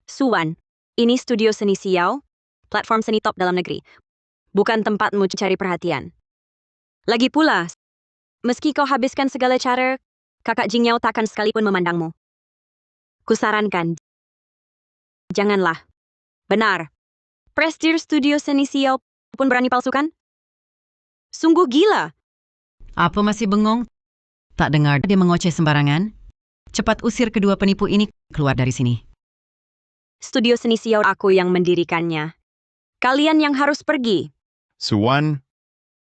Suwan, ini studio seni Xiao, platform seni top dalam negeri. Bukan tempatmu cari perhatian. Lagi pula, meski kau habiskan segala cara, kakak Jingyao takkan sekalipun memandangmu. Kusarankan, janganlah. Benar, presidir studio seni Xiao pun berani palsukan? Sungguh gila. Apa masih bengong? Tak dengar dia mengoceh sembarangan? Cepat usir kedua penipu ini keluar dari sini. Studio seni Xiao aku yang mendirikannya. Kalian yang harus pergi. Suwan,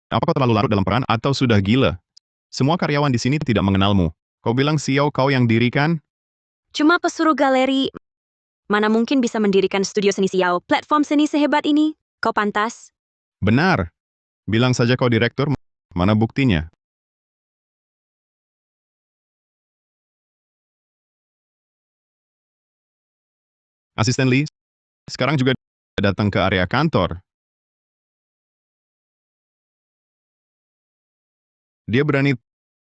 apa kau terlalu larut dalam peran atau sudah gila? Semua karyawan di sini tidak mengenalmu. Kau bilang Xiao kau yang dirikan? Cuma pesuruh galeri. Mana mungkin bisa mendirikan studio seni Xiao, platform seni sehebat ini? Kau pantas? Benar. Bilang saja kau direktur, mana buktinya? Asisten Lee, sekarang juga datang ke area kantor. Dia berani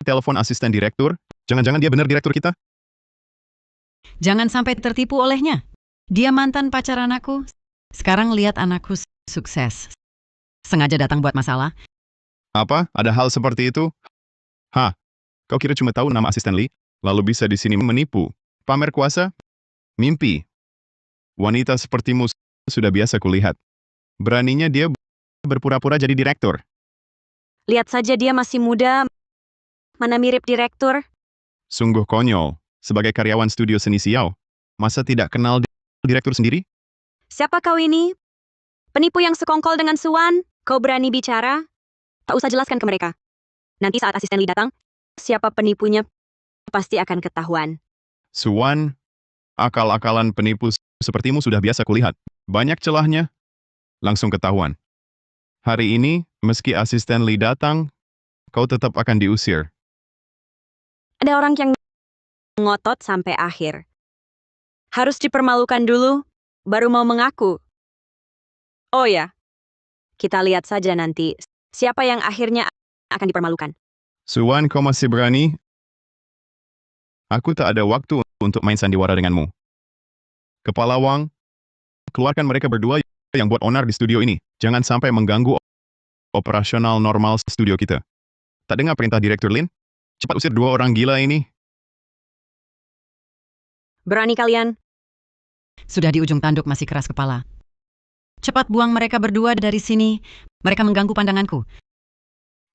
telepon asisten direktur? Jangan-jangan dia benar direktur kita? Jangan sampai tertipu olehnya. Dia mantan pacar anakku. Sekarang lihat anakku sukses. Sengaja datang buat masalah. Apa? Ada hal seperti itu? Kau kira cuma tahu nama asisten Lee, lalu bisa di sini menipu? Pamer kuasa? Mimpi. Wanita sepertimu sudah biasa kulihat. Beraninya dia berpura-pura jadi direktur. Lihat saja dia masih muda, Mana mirip direktur? Sungguh konyol. Sebagai karyawan studio seni Xiao, masa tidak kenal direktur sendiri? Siapa kau ini? Penipu yang sekongkol dengan Suwan? Kau berani bicara? Tak usah jelaskan ke mereka. Nanti saat asisten Lee datang, siapa penipunya pasti akan ketahuan. Suwan, akal-akalan penipu sepertimu sudah biasa kulihat. Banyak celahnya, langsung ketahuan. Hari ini, meski asisten Lee datang, kau tetap akan diusir. Ada orang yang ngotot sampai akhir. Harus dipermalukan dulu, baru mau mengaku. Oh ya, kita lihat saja nanti siapa yang akhirnya akan dipermalukan. Suwan, kau masih berani? Aku tak ada waktu untuk main sandiwara denganmu. Kepala Wang, keluarkan mereka berdua yang buat onar di studio ini. Jangan sampai mengganggu operasional normal studio kita. Tak dengar perintah Direktur Lin? Cepat usir dua orang gila ini. Berani kalian? Sudah di ujung tanduk masih keras kepala. Cepat buang mereka berdua dari sini. Mereka mengganggu pandanganku.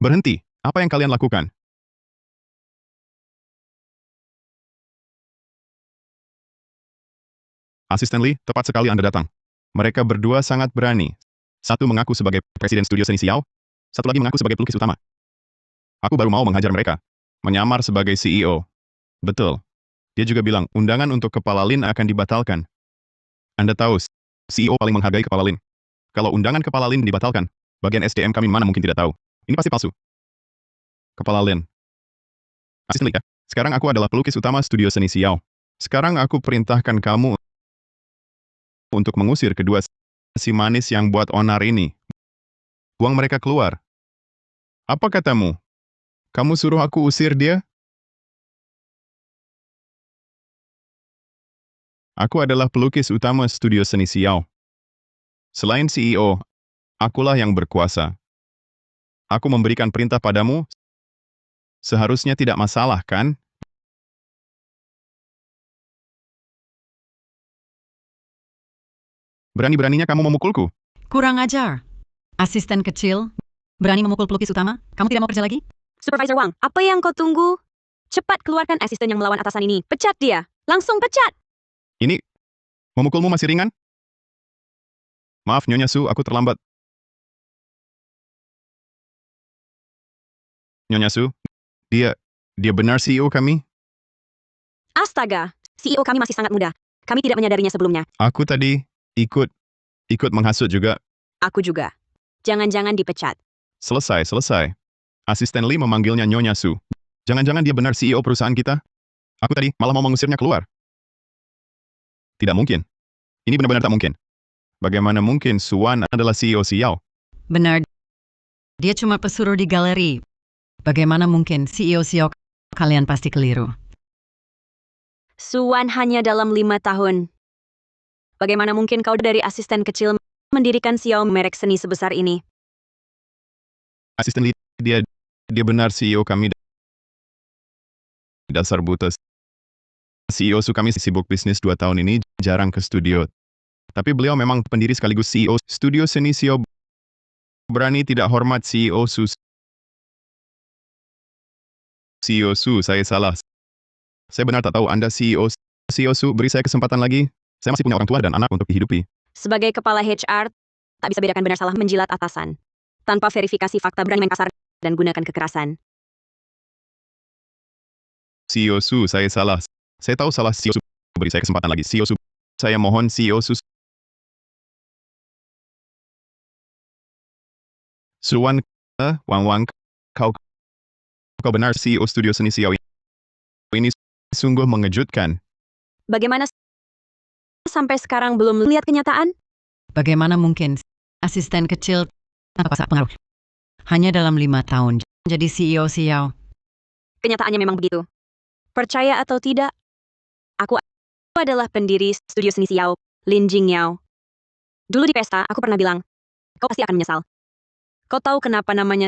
Berhenti. Apa yang kalian lakukan? Asisten Lee, tepat sekali Anda datang. Mereka berdua sangat berani. Satu mengaku sebagai presiden studio seni Xiao, satu lagi mengaku sebagai pelukis utama. Aku baru mau menghajar mereka. Menyamar sebagai CEO. Betul. Dia juga bilang, undangan untuk Kepala Lin akan dibatalkan. Anda tahu, CEO paling menghargai Kepala Lin. Kalau undangan Kepala Lin dibatalkan, bagian SDM kami mana mungkin tidak tahu. Ini pasti palsu. Kepala Lin. Asisten Lee, ya? Sekarang aku adalah pelukis utama studio seni Xiao. Sekarang aku perintahkan kamu untuk mengusir kedua si manis yang buat onar ini. Buang mereka keluar. Apa katamu? Kamu suruh aku usir dia? Aku adalah pelukis utama studio seni Xiao. Selain CEO, akulah yang berkuasa. Aku memberikan perintah padamu, seharusnya tidak masalah, kan? Berani-beraninya kamu memukulku. Kurang ajar. Asisten kecil, berani memukul pelukis utama? Kamu tidak mau kerja lagi? Supervisor Wang, apa yang kau tunggu? Cepat keluarkan asisten yang melawan atasan ini. Pecat dia. Langsung pecat. Ini, memukulmu masih ringan? Maaf Nyonya Su, aku terlambat. Nyonya Su, dia benar CEO kami? Astaga, CEO kami masih sangat muda. Kami tidak menyadarinya sebelumnya. Aku tadi ikut menghasut juga. Aku juga. Jangan-jangan dipecat. Selesai. Asisten Lee memanggilnya Nyonya Su. Jangan-jangan dia benar CEO perusahaan kita? Aku tadi malah mau mengusirnya keluar. Tidak mungkin. Ini benar-benar tak mungkin. Bagaimana mungkin Suwan adalah CEO Xiao? Benar. Dia cuma pesuruh di galeri. Bagaimana mungkin CEO Xiao? Kalian pasti keliru. Suwan hanya dalam 5 tahun. Bagaimana mungkin kau dari asisten kecil mendirikan Xiao merek seni sebesar ini? Asisten Lee, dia benar CEO kami. Dasar buta. CEO Su kami sibuk bisnis 2 tahun ini, jarang ke studio. Tapi beliau memang pendiri sekaligus CEO studio seni Xiao. Berani tidak hormat CEO Su. CEO Su, saya salah. Saya benar tak tahu Anda CEO Su, beri saya kesempatan lagi. Saya masih punya orang tua dan anak untuk dihidupi. Sebagai kepala HR, tak bisa bedakan benar salah menjilat atasan. Tanpa verifikasi fakta berani main kasar dan gunakan kekerasan. CEO Su, saya salah. Saya tahu salah CEO Su. Beri saya kesempatan lagi. CEO Su, saya mohon CEO Su. Suwan, Wang, kau benar CEO studio seni Xiao ini sungguh mengejutkan. Bagaimana sampai sekarang belum lihat kenyataan? Bagaimana mungkin asisten kecil tanpa pasar pengaruh? Hanya dalam 5 tahun jadi CEO Xiao. Kenyataannya memang begitu. Percaya atau tidak, aku adalah pendiri studio seni Xiao, Lin Jingyao. Dulu di pesta, aku pernah bilang, kau pasti akan menyesal. Kau tahu kenapa namanya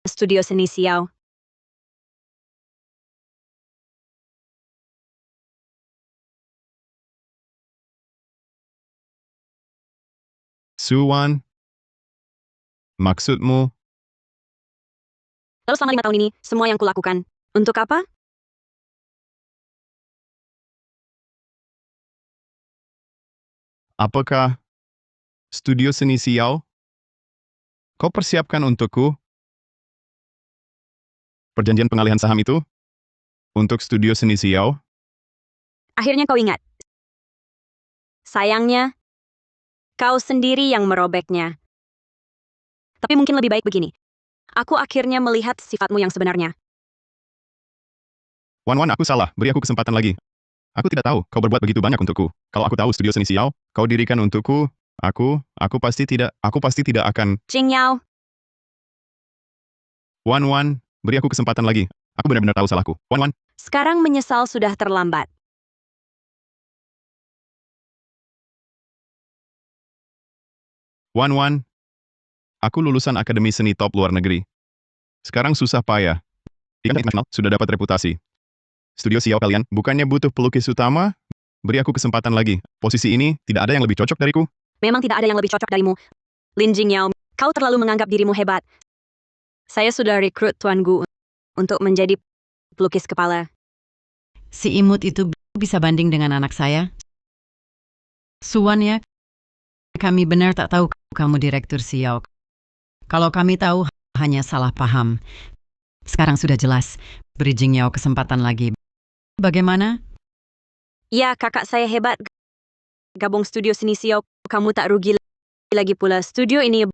studio seni Xiao? Suwan, maksudmu? Lalu selama 5 tahun ini, semua yang kulakukan Untuk apa? Apakah studio seni Xiao? Kau persiapkan untukku perjanjian pengalihan saham itu? Untuk studio seni Xiao? Akhirnya kau ingat. Sayangnya, kau sendiri yang merobeknya. Tapi mungkin lebih baik begini. Aku akhirnya melihat sifatmu yang sebenarnya. Wan, aku salah. Beri aku kesempatan lagi. Aku tidak tahu kau berbuat begitu banyak untukku. Kalau aku tahu studio seni Xiao, kau dirikan untukku, aku pasti tidak akan. Jing Yao, Wan, beri aku kesempatan lagi. Aku benar-benar tahu salahku. Wan, sekarang menyesal sudah terlambat. Aku lulusan Akademi Seni top luar negeri. Sekarang susah payah. Di kancah internasional sudah dapat reputasi. Studio Xiao kalian bukannya butuh pelukis utama? Beri aku kesempatan lagi. Posisi ini tidak ada yang lebih cocok dariku. Memang tidak ada yang lebih cocok darimu. Lin Jing Yao, kau terlalu menganggap dirimu hebat. Saya sudah rekrut Tuan Gu untuk menjadi pelukis kepala. Si imut itu bisa banding dengan anak saya? Suwan ya, kami benar tak tahu kamu Direktur Xiao. Kalau kami tahu, hanya salah paham. Sekarang sudah jelas, beri Jing Yao kesempatan lagi. Bagaimana? Ya, kakak saya hebat. Gabung studio seni Xiao, kamu tak rugi lagi pula. Studio ini,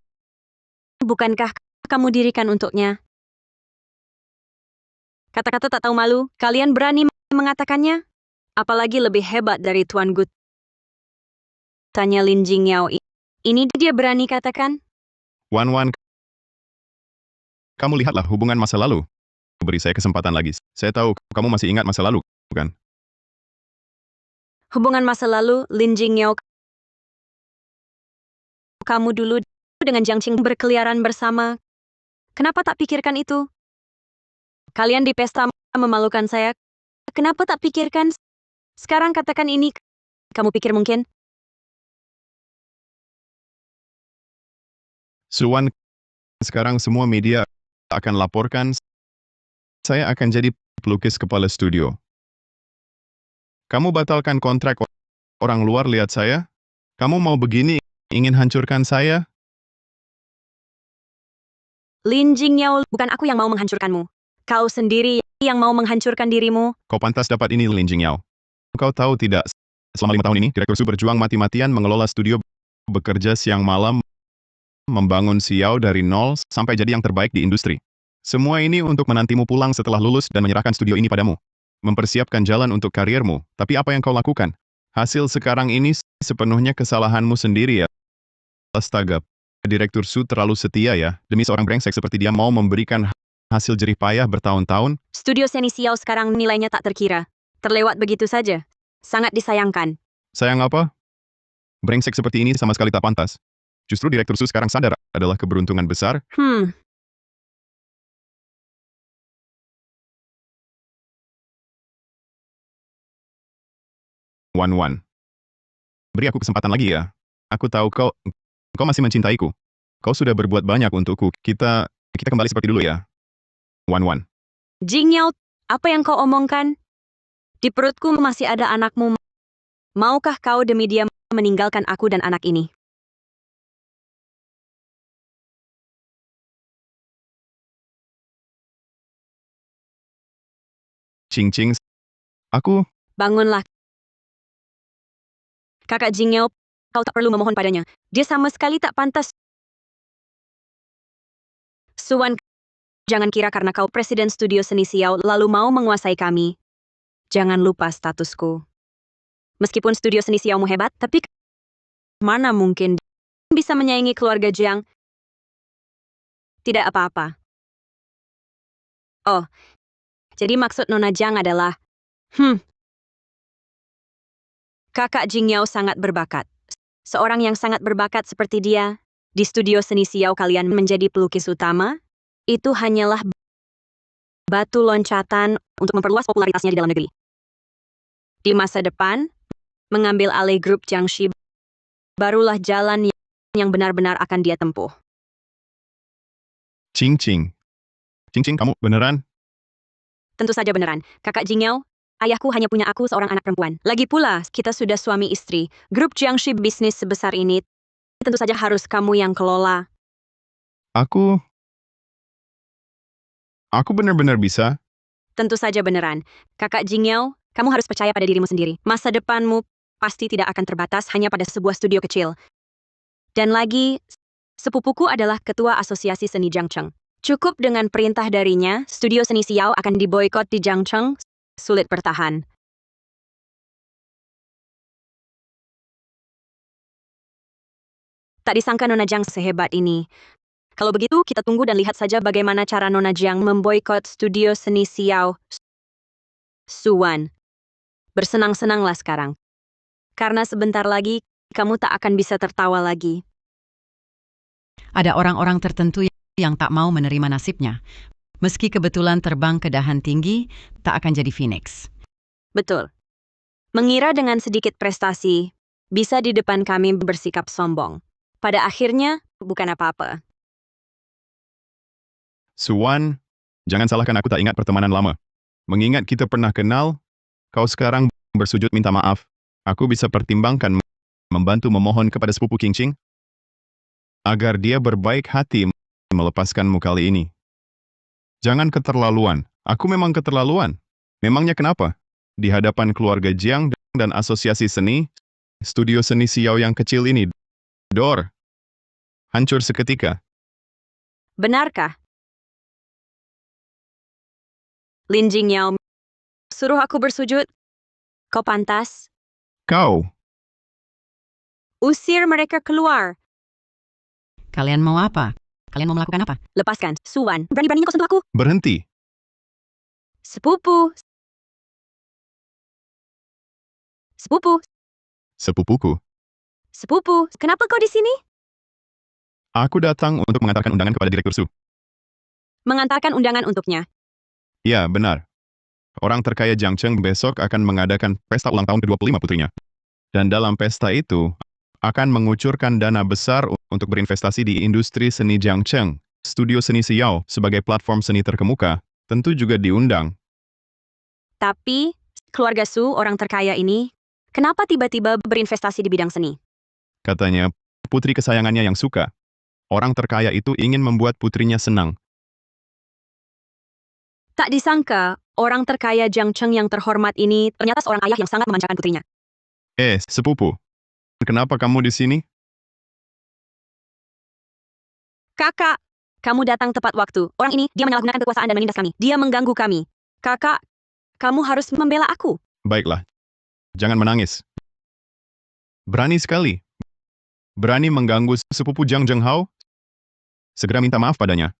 bukankah kamu dirikan untuknya? Kata-kata tak tahu malu, kalian berani mengatakannya? Apalagi lebih hebat dari Tuan Gu. Tanya Lin Jing Yao. Ini dia berani katakan? Wan, kamu lihatlah hubungan masa lalu. Beri saya kesempatan lagi. Saya tahu kamu masih ingat masa lalu, bukan? Hubungan masa lalu, Lin Jing Yao. Kamu dulu dengan Jiang Qing berkeliaran bersama. Kenapa tak pikirkan itu? Kalian di pesta memalukan saya. Kenapa tak pikirkan? Sekarang katakan ini. Kamu pikir mungkin? Suwan, sekarang semua media akan laporkan saya akan jadi pelukis kepala studio. Kamu batalkan kontrak orang luar lihat saya? Kamu mau begini, ingin hancurkan saya? Lin Jing Yao, bukan aku yang mau menghancurkanmu. Kau sendiri yang mau menghancurkan dirimu. Kau pantas dapat ini, Lin Jingyao. Kau tahu tidak, selama 5 tahun ini, Direktur Su berjuang mati-matian mengelola studio, bekerja siang malam, membangun Xiao dari nol sampai jadi yang terbaik di industri. Semua ini untuk menantimu pulang setelah lulus dan menyerahkan studio ini padamu. Mempersiapkan jalan untuk karirmu, tapi apa yang kau lakukan? Hasil sekarang ini sepenuhnya kesalahanmu sendiri ya. Astaga, Direktur Su terlalu setia ya, demi seorang brengsek seperti dia mau memberikan hasil jerih payah bertahun-tahun. Studio seni Xiao sekarang nilainya tak terkira. Terlewat begitu saja. Sangat disayangkan. Sayang apa? Brengsek seperti ini sama sekali tak pantas. Justru Direktur Su sekarang sadar adalah keberuntungan besar. Wan. Beri aku kesempatan lagi ya. Aku tahu kau masih mencintaiku. Kau sudah berbuat banyak untukku. Kita kembali seperti dulu ya. Wan. Jing Yao, apa yang kau omongkan? Di perutku masih ada anakmu. Maukah kau demi dia meninggalkan aku dan anak ini? Cing, aku. Bangunlah. Kakak Jing Yao, kau tak perlu memohon padanya. Dia sama sekali tak pantas. Suwan, jangan kira karena kau presiden studio seni Xiao lalu mau menguasai kami. Jangan lupa statusku. Meskipun studio seni Xiaomu hebat, tapi mana mungkin bisa menyaingi keluarga Jiang? Tidak apa-apa. Oh, jadi maksud Nona Jiang adalah, kakak Jing Yao sangat berbakat. Seorang yang sangat berbakat seperti dia, di studio seni Xiao kalian menjadi pelukis utama, itu hanyalah batu loncatan untuk memperluas popularitasnya di dalam negeri. Di masa depan, mengambil alih grup Jiangxi, barulah jalan yang benar-benar akan dia tempuh. Cing, kamu beneran? Tentu saja beneran. Kakak Jingyao, ayahku hanya punya aku seorang anak perempuan. Lagi pula, kita sudah suami istri. Grup Jiangxi bisnis sebesar ini, tentu saja harus kamu yang kelola. Aku benar-benar bisa. Tentu saja beneran. Kakak Jingyao, kamu harus percaya pada dirimu sendiri. Masa depanmu pasti tidak akan terbatas hanya pada sebuah studio kecil. Dan lagi, sepupuku adalah ketua asosiasi seni Jiangcheng. Cukup dengan perintah darinya, studio seni Xiao akan diboikot di Jiangcheng, sulit bertahan. Tak disangka Nona Jiang sehebat ini. Kalau begitu, kita tunggu dan lihat saja bagaimana cara Nona Jiang memboikot studio seni Xiao. Suwan, bersenang-senanglah sekarang. Karena sebentar lagi, kamu tak akan bisa tertawa lagi. Ada orang-orang tertentu yang tak mau menerima nasibnya. Meski kebetulan terbang ke dahan tinggi, tak akan jadi phoenix. Betul. Mengira dengan sedikit prestasi, bisa di depan kami bersikap sombong. Pada akhirnya, bukan apa-apa. Suwan, jangan salahkan aku tak ingat pertemanan lama. Mengingat kita pernah kenal, kau sekarang bersujud minta maaf. Aku bisa pertimbangkan membantu memohon kepada sepupu Qingqing agar dia berbaik hati melepaskanmu kali ini. Jangan keterlaluan. Aku memang keterlaluan. Memangnya kenapa? Di hadapan keluarga Jiang dan asosiasi seni, studio seni Xiao yang kecil ini, dor, hancur seketika. Benarkah? Lin Jingyao, suruh aku bersujud. Kau pantas. Kau, Usir mereka keluar. Kalian mau apa? Kalian mau melakukan apa? Lepaskan. Suwan, berani-beraninya kau sentuh aku. berhenti. Sepupu. Sepupu. Sepupuku. Sepupu. Kenapa kau di sini? Aku datang untuk mengantarkan undangan kepada Direktur Su. Mengantarkan undangan untuknya. Ya, benar. Orang terkaya Jiang Cheng besok akan mengadakan pesta ulang tahun ke-25 putrinya. Dan dalam pesta itu, akan mengucurkan dana besar untuk berinvestasi di industri seni Jiang Cheng. Studio seni Xiao sebagai platform seni terkemuka, tentu juga diundang. Tapi, keluarga Su, orang terkaya ini, kenapa tiba-tiba berinvestasi di bidang seni? Katanya, putri kesayangannya yang suka. Orang terkaya itu ingin membuat putrinya senang. Tak disangka, orang terkaya Jiang Cheng yang terhormat ini ternyata seorang ayah yang sangat memanjakan putrinya. Sepupu, kenapa kamu di sini? Kakak, kamu datang tepat waktu. Orang ini, dia menyalahgunakan kekuasaan dan menindas kami. Dia mengganggu kami. Kakak, kamu harus membela aku. Baiklah, jangan menangis. Berani sekali. Berani mengganggu sepupu Jiang Zhenghao? Segera minta maaf padanya.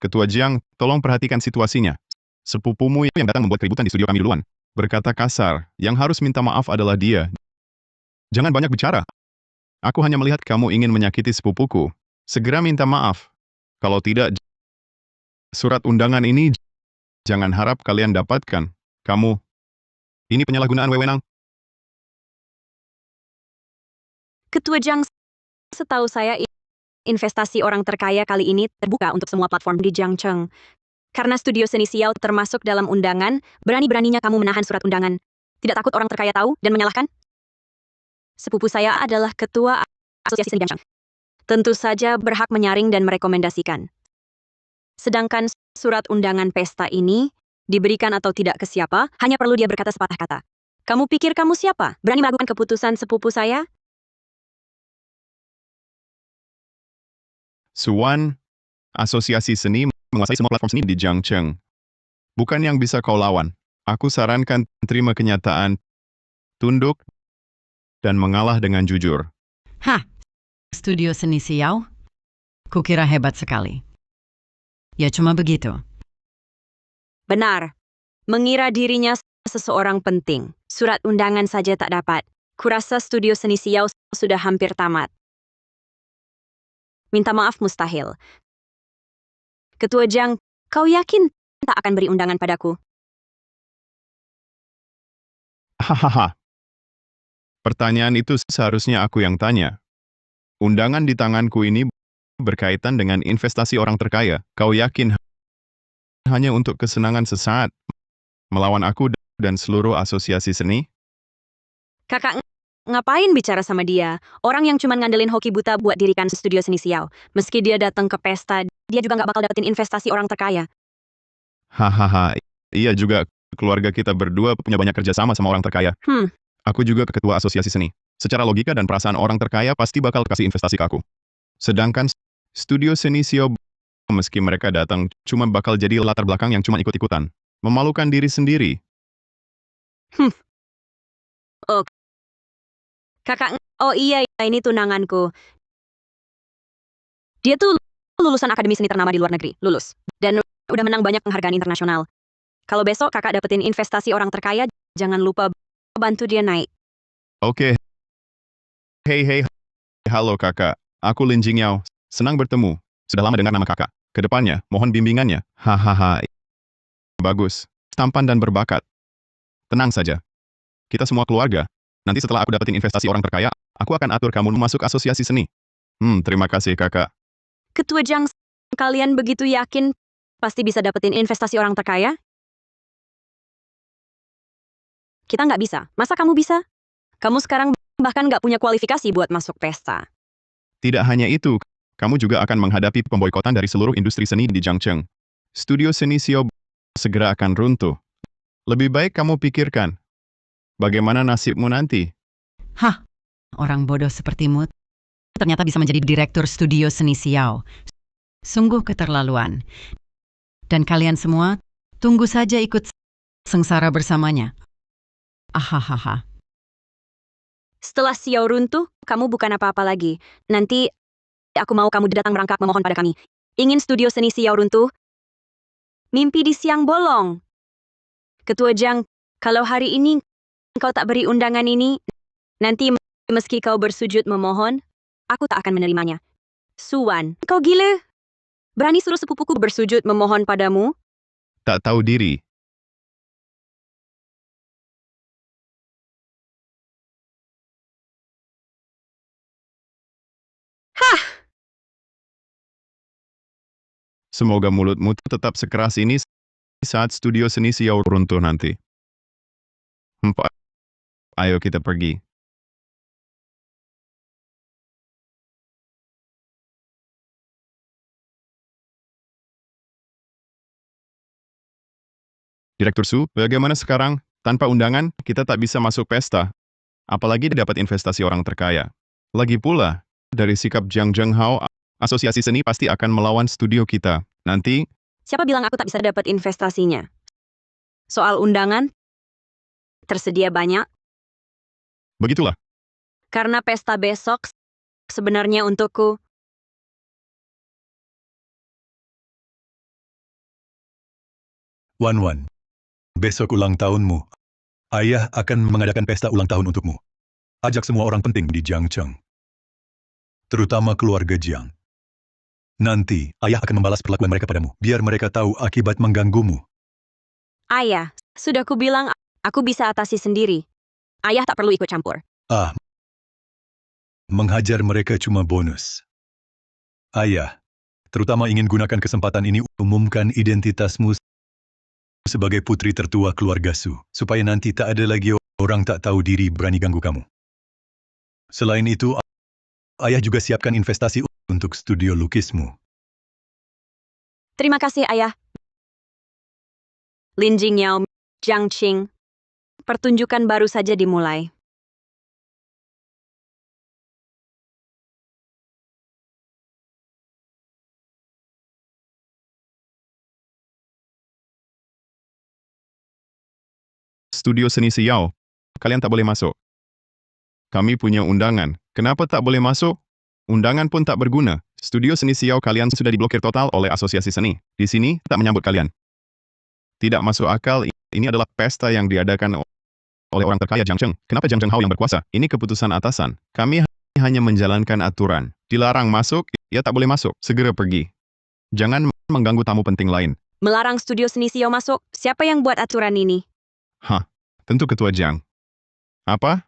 Ketua Jiang, tolong perhatikan situasinya. Sepupumu yang datang membuat keributan di studio kami duluan. Berkata kasar, yang harus minta maaf adalah dia. Jangan banyak bicara. Aku hanya melihat kamu ingin menyakiti sepupuku. Segera minta maaf. Kalau tidak, surat undangan ini jangan harap kalian dapatkan. Kamu, ini penyalahgunaan wewenang. Ketua Jiang, setahu saya investasi orang terkaya kali ini terbuka untuk semua platform di Jiangcheng. Karena studio seni Xiao termasuk dalam undangan, berani-beraninya kamu menahan surat undangan. Tidak takut orang terkaya tahu dan menyalahkan? Sepupu saya adalah ketua asosiasi seni Jiangcheng. Tentu saja berhak menyaring dan merekomendasikan. Sedangkan surat undangan pesta ini, diberikan atau tidak ke siapa, hanya perlu dia berkata sepatah kata. Kamu pikir kamu siapa? Berani meragukan keputusan sepupu saya? Suwan, asosiasi seni menguasai semua platform seni di Jiangcheng. Bukan yang bisa kau lawan. Aku sarankan terima kenyataan, tunduk, dan mengalah dengan jujur. Hah, studio seni Xiao? Kukira hebat sekali. Ya cuma begitu. Benar. Mengira dirinya seseorang penting. Surat undangan saja tak dapat. Kurasa studio seni Xiao sudah hampir tamat. Minta maaf mustahil. Ketua Jiang, kau yakin tak akan beri undangan padaku? Hahaha. Pertanyaan itu seharusnya aku yang tanya. Undangan di tanganku ini berkaitan dengan investasi orang terkaya. Kau yakin hanya untuk kesenangan sesaat melawan aku dan seluruh asosiasi seni? Kakak ngapain bicara sama dia? Orang yang cuma ngandelin hoki buta buat dirikan studio seni siau. Meski dia datang ke pesta, dia juga nggak bakal dapetin investasi orang terkaya. Hahaha, iya juga, keluarga kita berdua punya banyak kerjasama sama orang terkaya. Aku juga ketua asosiasi seni. Secara logika dan perasaan orang terkaya pasti bakal kasih investasi ke aku. Sedangkan studio seni siau, meski mereka datang, cuma bakal jadi latar belakang yang cuma ikut-ikutan. Memalukan diri sendiri. Oh, kakak, oh iya, ini tunanganku. Dia tuh lulusan akademi seni ternama di luar negeri, lulus. Dan udah menang banyak penghargaan internasional. Kalau besok kakak dapetin investasi orang terkaya, jangan lupa bantu dia naik. Oke. Hei, halo kakak. Aku Lin Jingyao. Senang bertemu. Sudah lama dengar nama kakak. Kedepannya, mohon bimbingannya. Hahaha. Bagus. Tampan dan berbakat. Tenang saja. Kita semua keluarga. Nanti setelah aku dapetin investasi orang terkaya, aku akan atur kamu masuk asosiasi seni. Terima kasih kakak. Ketua Jang, kalian begitu yakin pasti bisa dapetin investasi orang terkaya? Kita nggak bisa. Masa kamu bisa? Kamu sekarang bahkan nggak punya kualifikasi buat masuk pesta. Tidak hanya itu, kamu juga akan menghadapi pemboikotan dari seluruh industri seni di Jiangcheng. Studio seni Xiao segera akan runtuh. Lebih baik kamu pikirkan, bagaimana nasibmu nanti? Hah, orang bodoh sepertimu ternyata bisa menjadi direktur studio seni siau. Sungguh keterlaluan. Dan kalian semua, tunggu saja ikut sengsara bersamanya. Ahahaha. Setelah Xiao runtuh, kamu bukan apa-apa lagi. Nanti, aku mau kamu datang merangkak memohon pada kami. Ingin studio seni Xiao runtuh? Mimpi di siang bolong. Ketua Jang, kalau hari ini kau tak beri undangan ini, nanti meski kau bersujud memohon, aku tak akan menerimanya. Suwan, kau gila? Berani suruh sepupuku bersujud memohon padamu? Tak tahu diri. Semoga mulutmu tetap sekeras ini saat studio seni Xiao runtuh nanti. 4. Ayo kita pergi. Direktur Su, bagaimana sekarang? Tanpa undangan, kita tak bisa masuk pesta. Apalagi dapat investasi orang terkaya. Lagi pula, dari sikap Jiang Zhenghao, asosiasi seni pasti akan melawan studio kita. Nanti, Siapa bilang aku tak bisa dapat investasinya? Soal undangan, tersedia banyak. begitulah. Karena pesta besok sebenarnya untukku. Wan, besok ulang tahunmu. Ayah akan mengadakan pesta ulang tahun untukmu. Ajak semua orang penting di Jiangcheng. Terutama keluarga Jiang. Nanti, ayah akan membalas perlakuan mereka padamu, biar mereka tahu akibat mengganggumu. Ayah, sudah kubilang aku bisa atasi sendiri. Ayah tak perlu ikut campur. Menghajar mereka cuma bonus. Ayah, terutama ingin gunakan kesempatan ini umumkan identitasmu sebagai putri tertua keluarga Su, supaya nanti tak ada lagi orang tak tahu diri berani ganggu kamu. Selain itu, ayah juga siapkan investasi untuk studio lukismu. Terima kasih, Ayah. Lin Jingyao, Jiang Qing. Pertunjukan baru saja dimulai. Studio seni Xiao, kalian tak boleh masuk. Kami punya undangan. Kenapa tak boleh masuk? Undangan pun tak berguna. Studio seni Xiao kalian sudah diblokir total oleh asosiasi seni. Di sini, tak menyambut kalian. Tidak masuk akal, ini adalah pesta yang diadakan oleh orang terkaya Jiangcheng. Kenapa Jiang Zhenghao yang berkuasa? Ini keputusan atasan. Kami hanya menjalankan aturan. Dilarang masuk, ya tak boleh masuk. Segera pergi. Jangan mengganggu tamu penting lain. Melarang studio seni Xiao masuk? Siapa yang buat aturan ini? Tentu Ketua Jiang. Apa?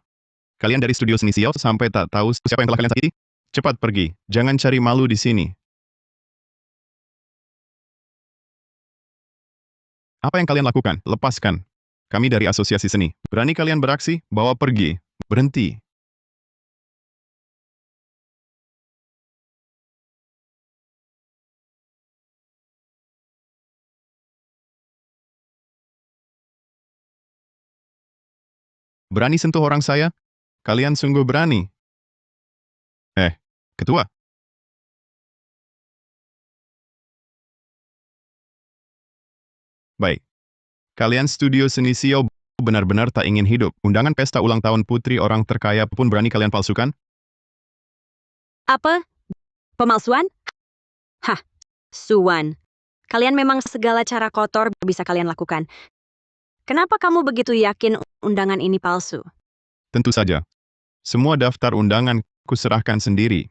Kalian dari studio seni Xiao sampai tak tahu siapa yang telah kalian sakiti? Cepat pergi. Jangan cari malu di sini. Apa yang kalian lakukan? Lepaskan. Kami dari asosiasi seni. Berani kalian beraksi? Bawa pergi. Berhenti. Berani sentuh orang saya? Kalian sungguh berani. Ketua. Baik. Kalian studio seni Xiao benar-benar tak ingin hidup. Undangan pesta ulang tahun putri orang terkaya pun berani kalian palsukan? Apa? Pemalsuan? Hah, Suwan. Kalian memang segala cara kotor bisa kalian lakukan. Kenapa kamu begitu yakin undangan ini palsu? Tentu saja. Semua daftar undangan kuserahkan sendiri.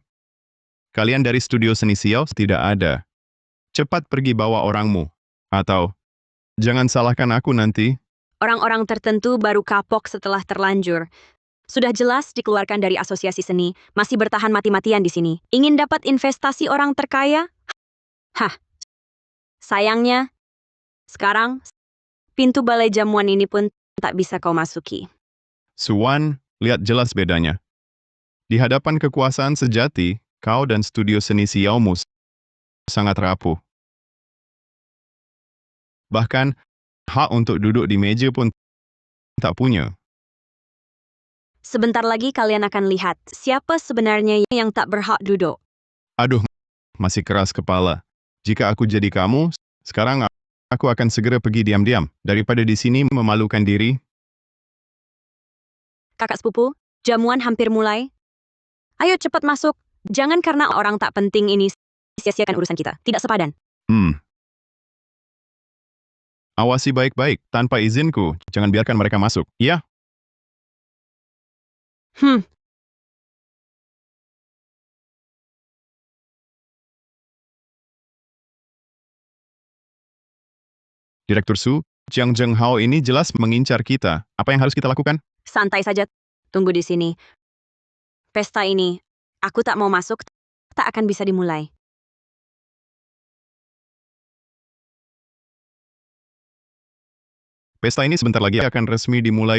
Kalian dari studio seni Xiao tidak ada. Cepat pergi bawa orangmu. Atau, jangan salahkan aku nanti. Orang-orang tertentu baru kapok setelah terlanjur. Sudah jelas dikeluarkan dari asosiasi seni, masih bertahan mati-matian di sini. Ingin dapat investasi orang terkaya? Hah. Sayangnya, sekarang pintu balai jamuan ini pun tak bisa kau masuki. Suwan, lihat jelas bedanya. Di hadapan kekuasaan sejati, kau dan studio seni Xiaomu sangat rapuh. Bahkan, hak untuk duduk di meja pun tak punya. Sebentar lagi kalian akan lihat siapa sebenarnya yang tak berhak duduk. Aduh, masih keras kepala. Jika aku jadi kamu, sekarang aku akan segera pergi diam-diam, daripada di sini memalukan diri. Kakak sepupu, jamuan hampir mulai. Ayo cepat masuk. Jangan karena orang tak penting ini sia-siakan urusan kita. Tidak sepadan. Awasi baik-baik, tanpa izinku. Jangan biarkan mereka masuk. Ya? Direktur Su, Jiang Zhenghao ini jelas mengincar kita. Apa yang harus kita lakukan? Santai saja. Tunggu di sini. Pesta ini, aku tak mau masuk, tak akan bisa dimulai. Pesta ini sebentar lagi akan resmi dimulai.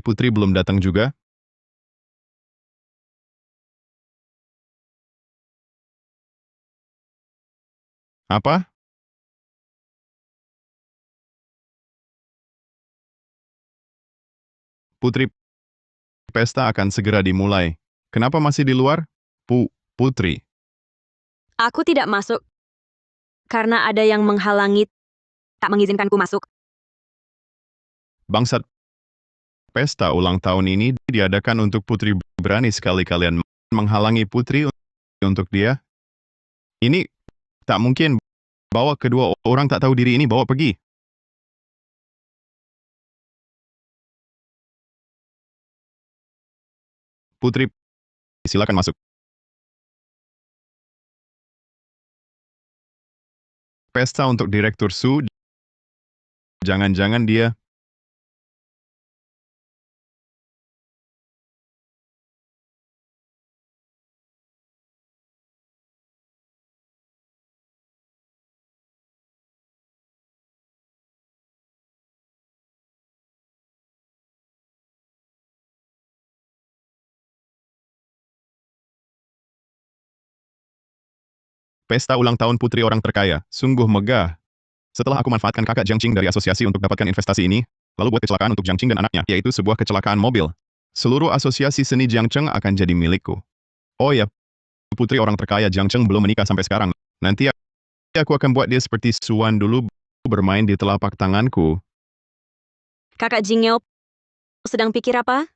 Putri belum datang juga. Apa? Putri, pesta akan segera dimulai. Kenapa masih di luar? Putri. Aku tidak masuk karena ada yang menghalangi, tak mengizinkanku masuk. Bangsat. Pesta ulang tahun ini diadakan untuk Putri. Berani sekali kalian menghalangi Putri untuk dia. Ini tak mungkin. Bawa kedua orang tak tahu diri ini, bawa pergi. Putri, silakan masuk. Pesta untuk Direktur Su. Jangan-jangan dia... Pesta ulang tahun Putri orang terkaya. Sungguh megah. Setelah aku manfaatkan kakak Jiang Qing dari asosiasi untuk dapatkan investasi ini, lalu buat kecelakaan untuk Jiang Qing dan anaknya, yaitu sebuah kecelakaan mobil. Seluruh asosiasi seni Jiang Qing akan jadi milikku. Oh ya, Putri orang terkaya Jiang Qing belum menikah sampai sekarang. Nanti aku akan buat dia seperti Suwan dulu, bermain di telapak tanganku. Kakak Jingyao sedang pikir apa?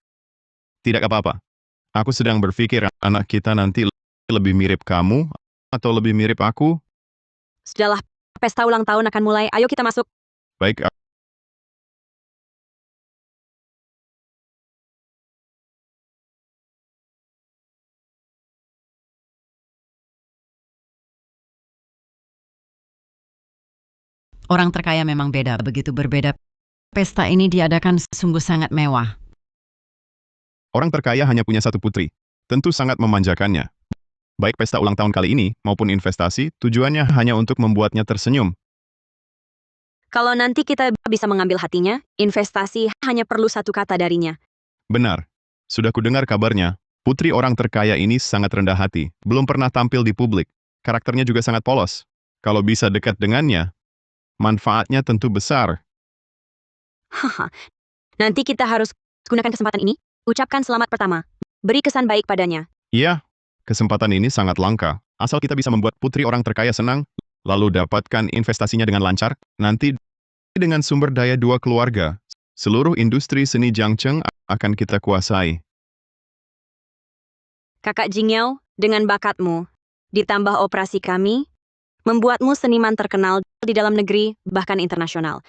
Tidak apa-apa. Aku sedang berpikir anak kita nanti lebih mirip kamu atau lebih mirip aku. Sudahlah, pesta ulang tahun akan mulai. Ayo kita masuk. Baik. Orang terkaya memang beda, begitu berbeda. Pesta ini diadakan sungguh sangat mewah. Orang terkaya hanya punya satu putri. Tentu sangat memanjakannya. Baik pesta ulang tahun kali ini maupun investasi, tujuannya hanya untuk membuatnya tersenyum. Kalau nanti kita bisa mengambil hatinya, investasi hanya perlu satu kata darinya. Benar. Sudah kudengar kabarnya. Putri orang terkaya ini sangat rendah hati. Belum pernah tampil di publik. Karakternya juga sangat polos. Kalau bisa dekat dengannya, manfaatnya tentu besar. Haha. Nanti kita harus gunakan kesempatan ini, ucapkan selamat pertama. Beri kesan baik padanya. Iya, kesempatan ini sangat langka. Asal kita bisa membuat putri orang terkaya senang, lalu dapatkan investasinya dengan lancar, nanti dengan sumber daya dua keluarga, seluruh industri seni Jiangcheng akan kita kuasai. Kakak Jingyao, dengan bakatmu, ditambah operasi kami, membuatmu seniman terkenal di dalam negeri, bahkan internasional.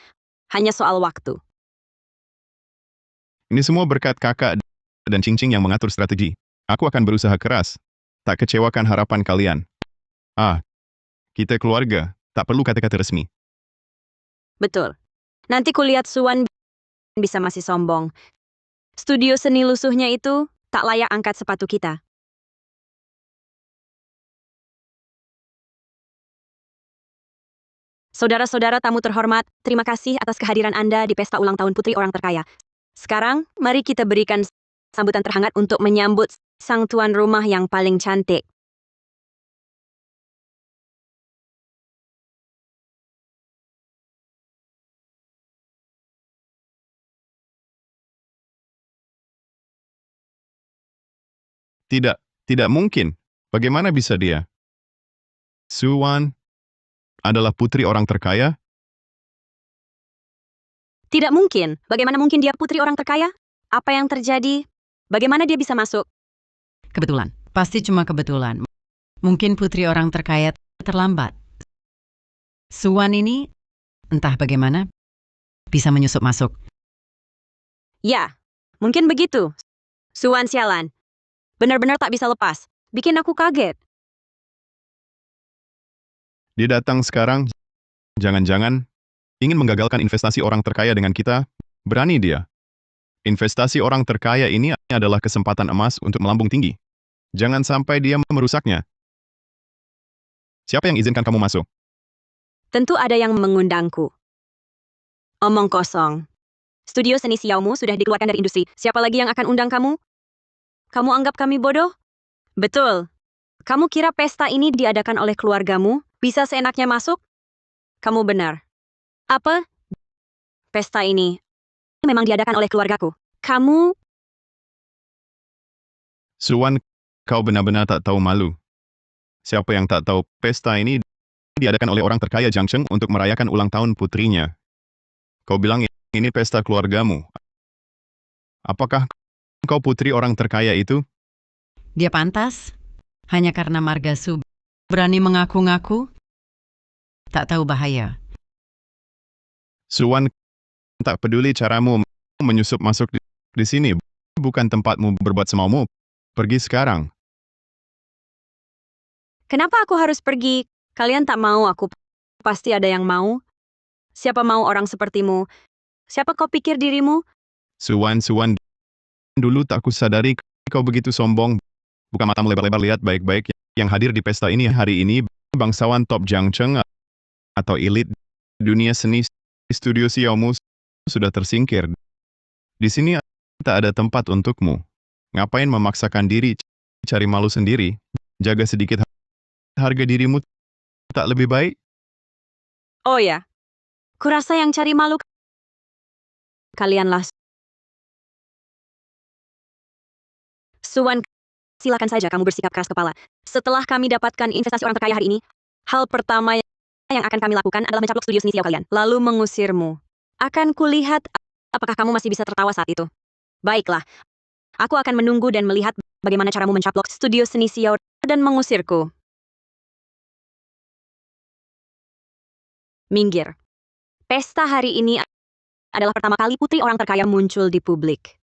Hanya soal waktu. Ini semua berkat kakak dan Cing-Cing yang mengatur strategi. Aku akan berusaha keras. Tak kecewakan harapan kalian. Kita keluarga, tak perlu kata-kata resmi. Betul. Nanti kulihat Suwan bisa masih sombong. Studio seni lusuhnya itu tak layak angkat sepatu kita. Saudara-saudara tamu terhormat, terima kasih atas kehadiran Anda di pesta ulang tahun Putri Orang Terkaya. Sekarang, mari kita berikan sambutan terhangat untuk menyambut sang tuan rumah yang paling cantik. Tidak, tidak mungkin. Bagaimana bisa dia? Suwan adalah putri orang terkaya? Tidak mungkin. Bagaimana mungkin dia putri orang terkaya? Apa yang terjadi? Bagaimana dia bisa masuk? Kebetulan. Pasti cuma kebetulan. Mungkin putri orang terkaya terlambat. Suwan ini, entah bagaimana, bisa menyusup masuk. Ya, mungkin begitu. Suwan sialan. Benar-benar tak bisa lepas. Bikin aku kaget. Dia datang sekarang, jangan-jangan ingin menggagalkan investasi orang terkaya dengan kita. Berani dia. Investasi orang terkaya ini adalah kesempatan emas untuk melambung tinggi. Jangan sampai dia merusaknya. Siapa yang izinkan kamu masuk? Tentu ada yang mengundangku. Omong kosong. Studio seni Xiaomu sudah dikeluarkan dari industri. Siapa lagi yang akan undang kamu? Kamu anggap kami bodoh? Betul. Kamu kira pesta ini diadakan oleh keluargamu? Bisa seenaknya masuk? Kamu benar. Apa? Pesta ini memang diadakan oleh keluargaku. Kamu... Suwan, kau benar-benar tak tahu malu. Siapa yang tak tahu pesta ini diadakan oleh orang terkaya Jiangcheng untuk merayakan ulang tahun putrinya. Kau bilang ini pesta keluargamu. Apakah kau putri orang terkaya itu? Dia pantas? Hanya karena marga Su berani mengaku-ngaku? Tak tahu bahaya. Suwan, tak peduli caramu menyusup masuk di sini. Bukan tempatmu berbuat semaumu. Pergi sekarang. Kenapa aku harus pergi? Kalian tak mau aku. Pasti ada yang mau. Siapa mau orang sepertimu? Siapa kau pikir dirimu? Suwan, dulu tak kusadari kau begitu sombong. Buka matamu lebar-lebar, lihat baik-baik. Yang hadir di pesta ini hari ini, bangsawan top Jiangcheng atau elit dunia seni. Studio Xiaomu sudah tersingkir. Di sini tak ada tempat untukmu. Ngapain memaksakan diri, cari malu sendiri, jaga sedikit harga dirimu tak lebih baik? Oh ya, kurasa yang cari malu kalianlah. Suwan, silakan saja kamu bersikap keras kepala. Setelah kami dapatkan investasi orang terkaya hari ini, hal pertama yang akan kami lakukan adalah mencaplok studio seni Xiao kalian, lalu mengusirmu. Akan kulihat apakah kamu masih bisa tertawa saat itu. Baiklah, aku akan menunggu dan melihat bagaimana caramu mencaplok studio seni Xiao dan mengusirku. Minggir. Pesta hari ini adalah pertama kali putri orang terkaya muncul di publik.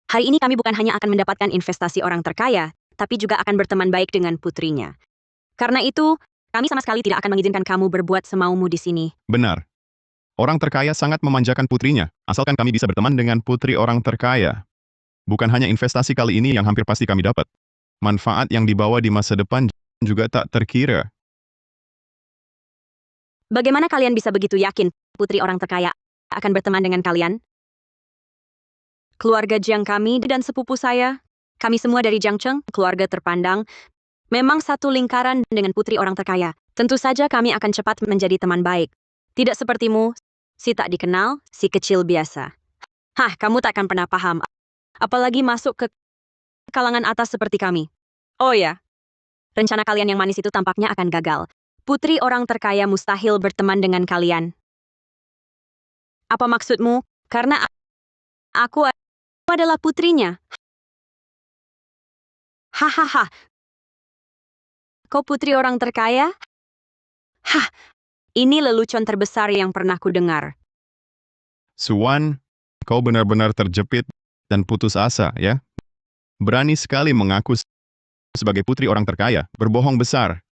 Hari ini kami bukan hanya akan mendapatkan investasi orang terkaya, tapi juga akan berteman baik dengan putrinya. Karena itu, kami sama sekali tidak akan mengizinkan kamu berbuat semaumu di sini. Benar. Orang terkaya sangat memanjakan putrinya, asalkan kami bisa berteman dengan putri orang terkaya. Bukan hanya investasi kali ini yang hampir pasti kami dapat. Manfaat yang dibawa di masa depan juga tak terkira. Bagaimana kalian bisa begitu yakin putri orang terkaya akan berteman dengan kalian? Keluarga Jiang kami dan sepupu saya, kami semua dari Jiangcheng, keluarga terpandang, memang satu lingkaran dengan putri orang terkaya. Tentu saja kami akan cepat menjadi teman baik. Tidak sepertimu, si tak dikenal, si kecil biasa. Hah, kamu tak akan pernah paham. Apalagi masuk ke kalangan atas seperti kami. Oh ya, rencana kalian yang manis itu tampaknya akan gagal. Putri orang terkaya mustahil berteman dengan kalian. Apa maksudmu? Karena aku adalah putrinya. Hahaha. Kau putri orang terkaya? Hah, ini lelucon terbesar yang pernah kudengar. Suwan, kau benar-benar terjepit dan putus asa, ya? Berani sekali mengaku sebagai putri orang terkaya, berbohong besar.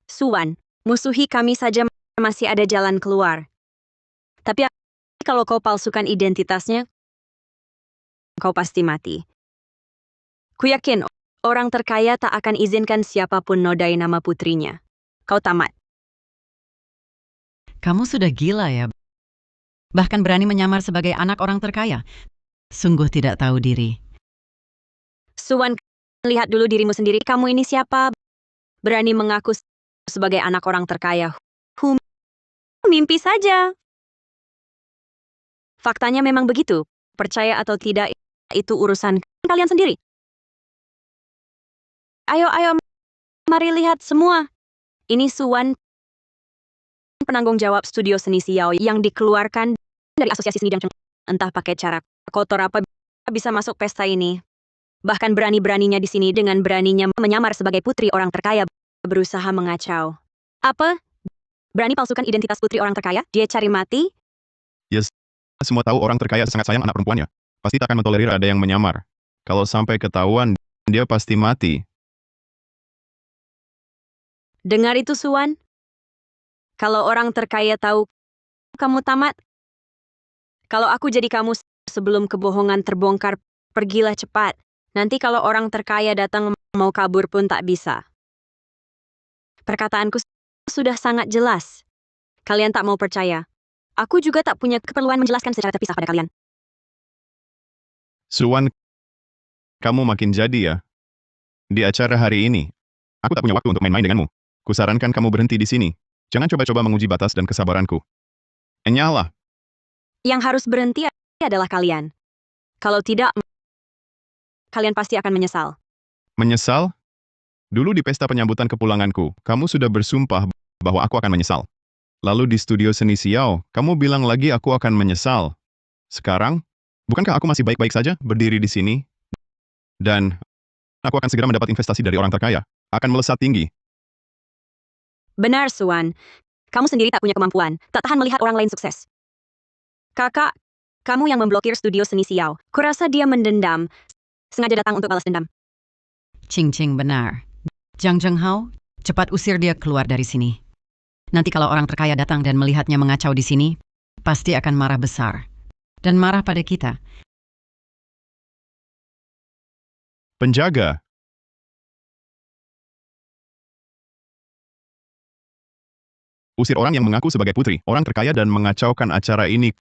Suwan, musuhi kami saja masih ada jalan keluar. Tapi kalau kau palsukan identitasnya, kau pasti mati. Ku yakin orang terkaya tak akan izinkan siapapun nodai nama putrinya. Kau tamat. Kamu sudah gila ya. Bahkan berani menyamar sebagai anak orang terkaya. Sungguh tidak tahu diri. Suwan, lihat dulu dirimu sendiri. Kamu ini siapa? Berani mengaku sebagai anak orang terkaya. Mimpi saja. Faktanya memang begitu. Percaya atau tidak, itu urusan kalian sendiri. Ayo, mari lihat semua. Ini Suwan, penanggung jawab studio seni Xiao yang dikeluarkan dari asosiasi seni Jiangcheng. Entah pakai cara kotor apa bisa masuk pesta ini. Bahkan berani-beraninya di sini dengan beraninya menyamar sebagai putri orang terkaya, berusaha mengacau. Apa? Berani palsukan identitas putri orang terkaya? Dia cari mati? Yes, semua tahu orang terkaya sangat sayang anak perempuannya. Pasti tak akan mentolerir ada yang menyamar. Kalau sampai ketahuan, dia pasti mati. Dengar itu, Suwan? Kalau orang terkaya tahu kamu tamat, kalau aku jadi kamu sebelum kebohongan terbongkar, pergilah cepat. Nanti kalau orang terkaya datang mau kabur pun tak bisa. Perkataanku sudah sangat jelas. Kalian tak mau percaya. Aku juga tak punya keperluan menjelaskan secara terpisah pada kalian. Suwan, kamu makin jadi ya. Di acara hari ini, aku tak punya waktu untuk main-main denganmu. Kusarankan kamu berhenti di sini. Jangan coba-coba menguji batas dan kesabaranku. Enyahlah. Yang harus berhenti adalah kalian. Kalau tidak, kalian pasti akan menyesal. Menyesal? Dulu di pesta penyambutan kepulanganku, kamu sudah bersumpah bahwa aku akan menyesal. Lalu di studio seni Xiao, kamu bilang lagi aku akan menyesal. Sekarang, bukankah aku masih baik-baik saja berdiri di sini? Dan aku akan segera mendapat investasi dari orang terkaya. Akan melesat tinggi. Benar, Suwan. Kamu sendiri tak punya kemampuan, tak tahan melihat orang lain sukses. Kakak, kamu yang memblokir studio seni Xiao. Kurasa dia mendendam, sengaja datang untuk balas dendam. Qing benar. Jiang Zhenghao, cepat usir dia keluar dari sini. Nanti kalau orang terkaya datang dan melihatnya mengacau di sini, pasti akan marah besar. Dan marah pada kita. Penjaga. Usir orang yang mengaku sebagai putri, orang terkaya dan mengacaukan acara ini.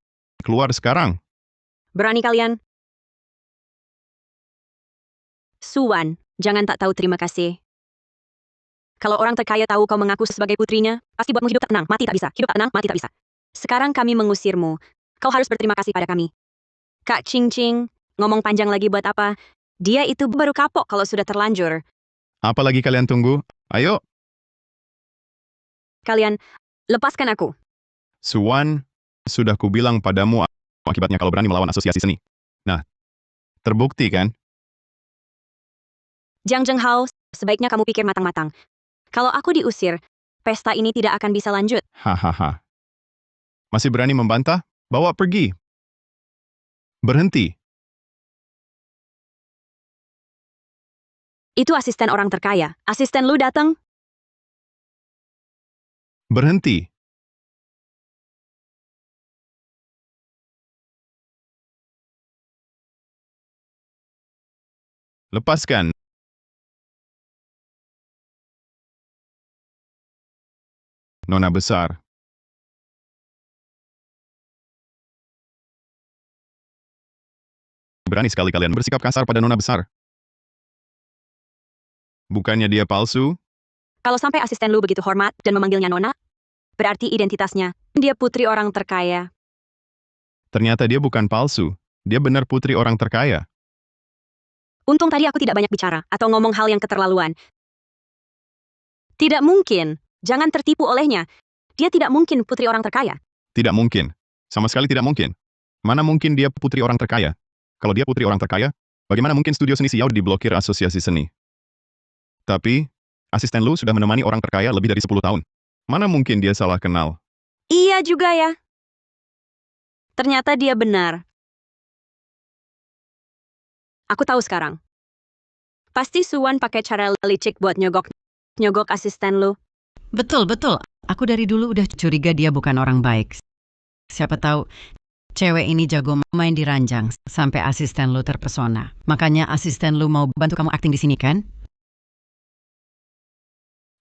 Keluar sekarang. Berani kalian? Suwan, jangan tak tahu terima kasih. Kalau orang terkaya tahu kau mengaku sebagai putrinya, pasti buatmu hidup tak tenang, mati tak bisa. Hidup tak tenang, mati tak bisa. Sekarang kami mengusirmu. Kau harus berterima kasih pada kami. Kak Cing, ngomong panjang lagi buat apa? Dia itu baru kapok kalau sudah terlanjur. Apalagi kalian tunggu? Ayo, Kalian, lepaskan aku. Suwan, sudah kubilang padamu akibatnya kalau berani melawan asosiasi seni. Nah, terbukti kan? Jiang Zhenghao, sebaiknya kamu pikir matang-matang. Kalau aku diusir, pesta ini tidak akan bisa lanjut. Hahaha. Masih berani membantah? Bawa pergi. Berhenti. Itu asisten orang terkaya. Asisten lu datang? Berhenti. Lepaskan. Nona besar. Berani sekali kalian bersikap kasar pada nona besar. Bukannya dia palsu? Kalau sampai asisten lu begitu hormat dan memanggilnya Nona, berarti identitasnya, dia putri orang terkaya. Ternyata dia bukan palsu. Dia benar putri orang terkaya. Untung tadi aku tidak banyak bicara atau ngomong hal yang keterlaluan. Tidak mungkin. Jangan tertipu olehnya. Dia tidak mungkin putri orang terkaya. Tidak mungkin. Sama sekali tidak mungkin. Mana mungkin dia putri orang terkaya? Kalau dia putri orang terkaya, bagaimana mungkin studio seni Xiao diblokir asosiasi seni? Tapi, asisten Lu sudah menemani orang terkaya lebih dari 10 tahun. Mana mungkin dia salah kenal? Iya juga ya. Ternyata dia benar. Aku tahu sekarang. Pasti Suwan pakai cara licik buat nyogok asisten lu. Betul, betul. Aku dari dulu udah curiga dia bukan orang baik. Siapa tahu cewek ini jago main di ranjang sampai asisten lu terpesona. Makanya asisten lu mau bantu kamu akting di sini kan?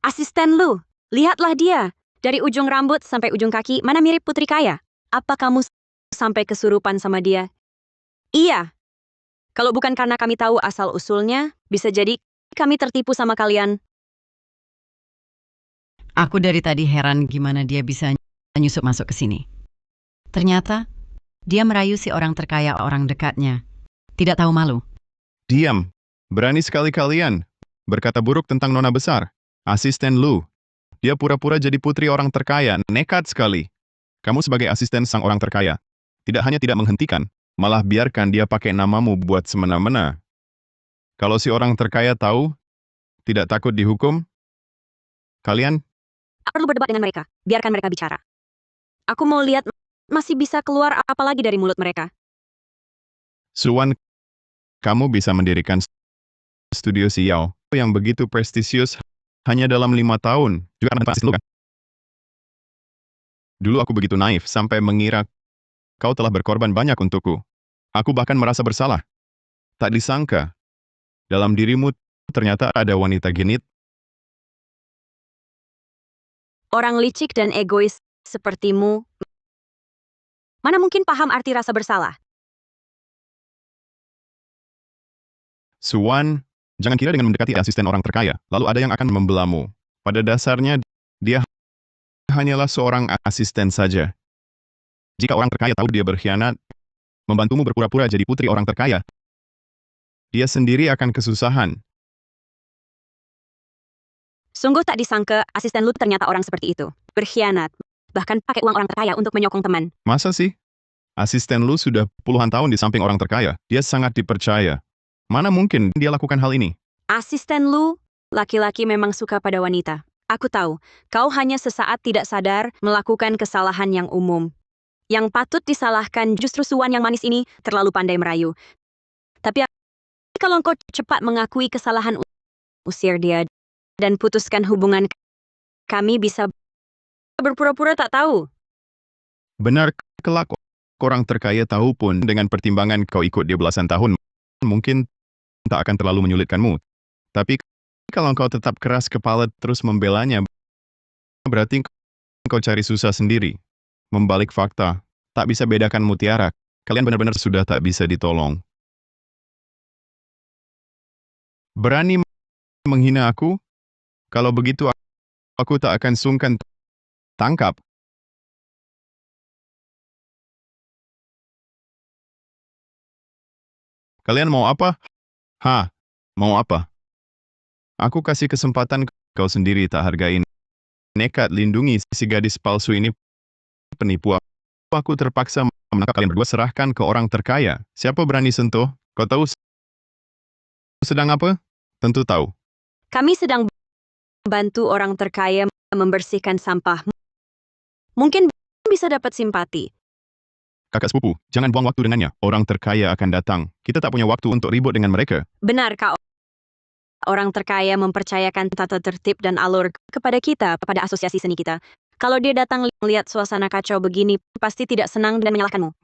Asisten lu, lihatlah dia. Dari ujung rambut sampai ujung kaki, mana mirip putri kaya? Apa kamu sampai kesurupan sama dia? Iya. Kalau bukan karena kami tahu asal-usulnya, bisa jadi kami tertipu sama kalian. Aku dari tadi heran gimana dia bisa nyusup masuk ke sini. Ternyata, dia merayu si orang terkaya orang dekatnya. Tidak tahu malu. Diam. Berani sekali kalian berkata buruk tentang nona besar. Asisten Lu. Dia pura-pura jadi putri orang terkaya. Nekat sekali. Kamu sebagai asisten sang orang terkaya. Tidak hanya tidak menghentikan, malah biarkan dia pakai namamu buat semena-mena. Kalau si orang terkaya tahu, tidak takut dihukum? Kalian? Aku perlu berdebat dengan mereka. Biarkan mereka bicara. Aku mau lihat masih bisa keluar apa lagi dari mulut mereka. Suwan, kamu bisa mendirikan studio Xiao yang begitu prestisius hanya dalam 5 tahun. Juga karena asisten Lu kan? Dulu aku begitu naif sampai mengira kau telah berkorban banyak untukku. Aku bahkan merasa bersalah. Tak disangka, dalam dirimu ternyata ada wanita genit. Orang licik dan egois sepertimu, mana mungkin paham arti rasa bersalah? Suwan, jangan kira dengan mendekati asisten orang terkaya, lalu ada yang akan membelamu. Pada dasarnya, dia hanyalah seorang asisten saja. Jika orang terkaya tahu dia berkhianat, membantumu berpura-pura jadi putri orang terkaya, dia sendiri akan kesusahan. Sungguh tak disangka asisten lu ternyata orang seperti itu. Berkhianat. Bahkan pakai uang orang terkaya untuk menyokong teman. Masa sih? Asisten Lu sudah puluhan tahun di samping orang terkaya. Dia sangat dipercaya. Mana mungkin dia lakukan hal ini? Asisten lu, laki-laki memang suka pada wanita. Aku tahu, kau hanya sesaat tidak sadar melakukan kesalahan yang umum. Yang patut disalahkan justru Suwan yang manis ini terlalu pandai merayu. Tapi kalau kau cepat mengakui kesalahan, usir dia dan putuskan hubungan, kami bisa berpura-pura tak tahu. Benar, kelak orang terkaya tahu pun dengan pertimbangan kau ikut dia belasan tahun, mungkin tak akan terlalu menyulitkanmu. Tapi kalau kau tetap keras kepala terus membelanya, berarti kau cari susah sendiri. Membalik fakta, tak bisa bedakan mutiara. Kalian benar-benar sudah tak bisa ditolong. Berani menghina aku? Kalau begitu, aku tak akan sungkan tangkap. Kalian mau apa? Hah? Mau apa? Aku kasih kesempatan kau sendiri tak hargain. Nekat lindungi si gadis palsu ini penipu. Aku terpaksa menangkap kalian berdua, serahkan ke orang terkaya. Siapa berani sentuh? Kau tahu sedang apa? Tentu tahu. Kami sedang bantu orang terkaya membersihkan sampah. Mungkin bisa dapat simpati. Kakak sepupu, jangan buang waktu dengannya. Orang terkaya akan datang. Kita tak punya waktu untuk ribut dengan mereka. Benar, Kak. Orang terkaya mempercayakan tata tertib dan alur kepada kita, pada asosiasi seni kita. Kalau dia datang lihat suasana kacau begini, pasti tidak senang dan menyalahkanmu.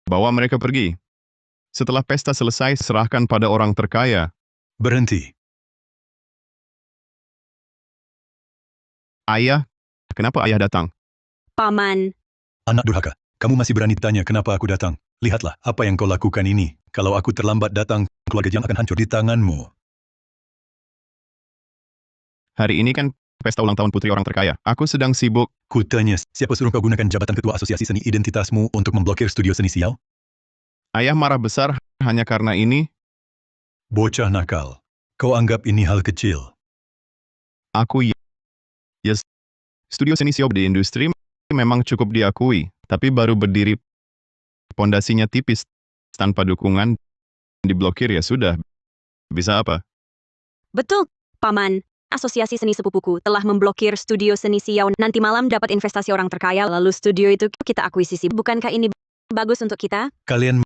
Bawa mereka pergi. Setelah pesta selesai, serahkan pada orang terkaya. Berhenti. Ayah, kenapa ayah datang? Paman, Anak durhaka, kamu masih berani tanya kenapa aku datang? Lihatlah apa yang kau lakukan ini. Kalau aku terlambat datang, keluarga Jiang akan hancur di tanganmu. Hari ini kan pesta ulang tahun putri orang terkaya. Aku sedang sibuk. Kutanya, siapa suruh kau gunakan jabatan ketua asosiasi seni identitasmu untuk memblokir studio seni sial? Ayah marah besar hanya karena ini. Bocah nakal. Kau anggap ini hal kecil. Aku yes, studio seni Xiao di industri memang cukup diakui, tapi baru berdiri pondasinya tipis. Tanpa dukungan, diblokir ya sudah. Bisa apa? betul, Paman. Asosiasi Seni Sepupuku telah memblokir studio seni Xiao. Nanti malam dapat investasi orang terkaya, lalu studio itu kita akuisisi. Bukankah ini bagus untuk kita? Kalian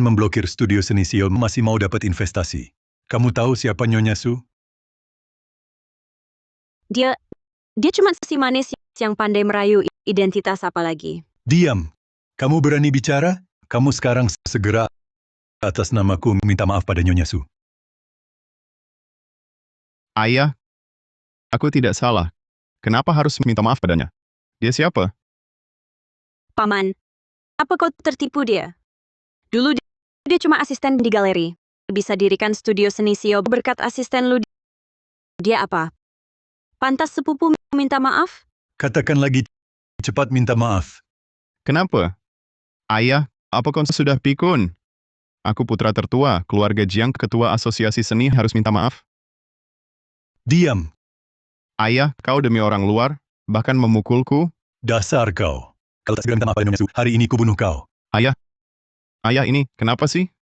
memblokir studio seni sial masih mau dapat investasi. Kamu tahu siapa Nyonya Su? Dia cuma si manis yang pandai merayu identitas apalagi. Diam. Kamu berani bicara? Kamu sekarang segera atas namaku minta maaf pada Nyonya Su. Ayah, aku tidak salah. Kenapa harus minta maaf padanya? Dia siapa? Paman, apa kau tertipu dia? Dulu dia cuma asisten di galeri. Bisa dirikan studio seni Xiao berkat asisten lu. Dia apa? Pantas sepupu minta maaf? Katakan lagi cepat minta maaf. Kenapa? Ayah, apa kau sudah pikun? Aku putra tertua, keluarga Jiang, ketua asosiasi seni harus minta maaf. Diam. Ayah, kau demi orang luar, bahkan memukulku. Dasar kau. Kalau tak segera minta maaf pada Nyonya Su, hari ini kubunuh kau. Ayah ini, kenapa sih?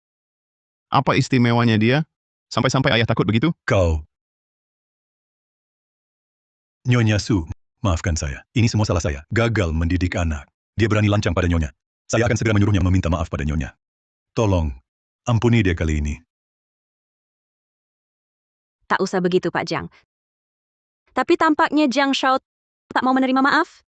Apa istimewanya dia? Sampai-sampai ayah takut begitu? Kau. Nyonya Su, maafkan saya. Ini semua salah saya. Gagal mendidik anak. Dia berani lancang pada Nyonya. Saya akan segera menyuruhnya meminta maaf pada Nyonya. Tolong, ampuni dia kali ini. Tak usah begitu, Pak Jiang. Tapi tampaknya Jiang Shao tak mau menerima maaf.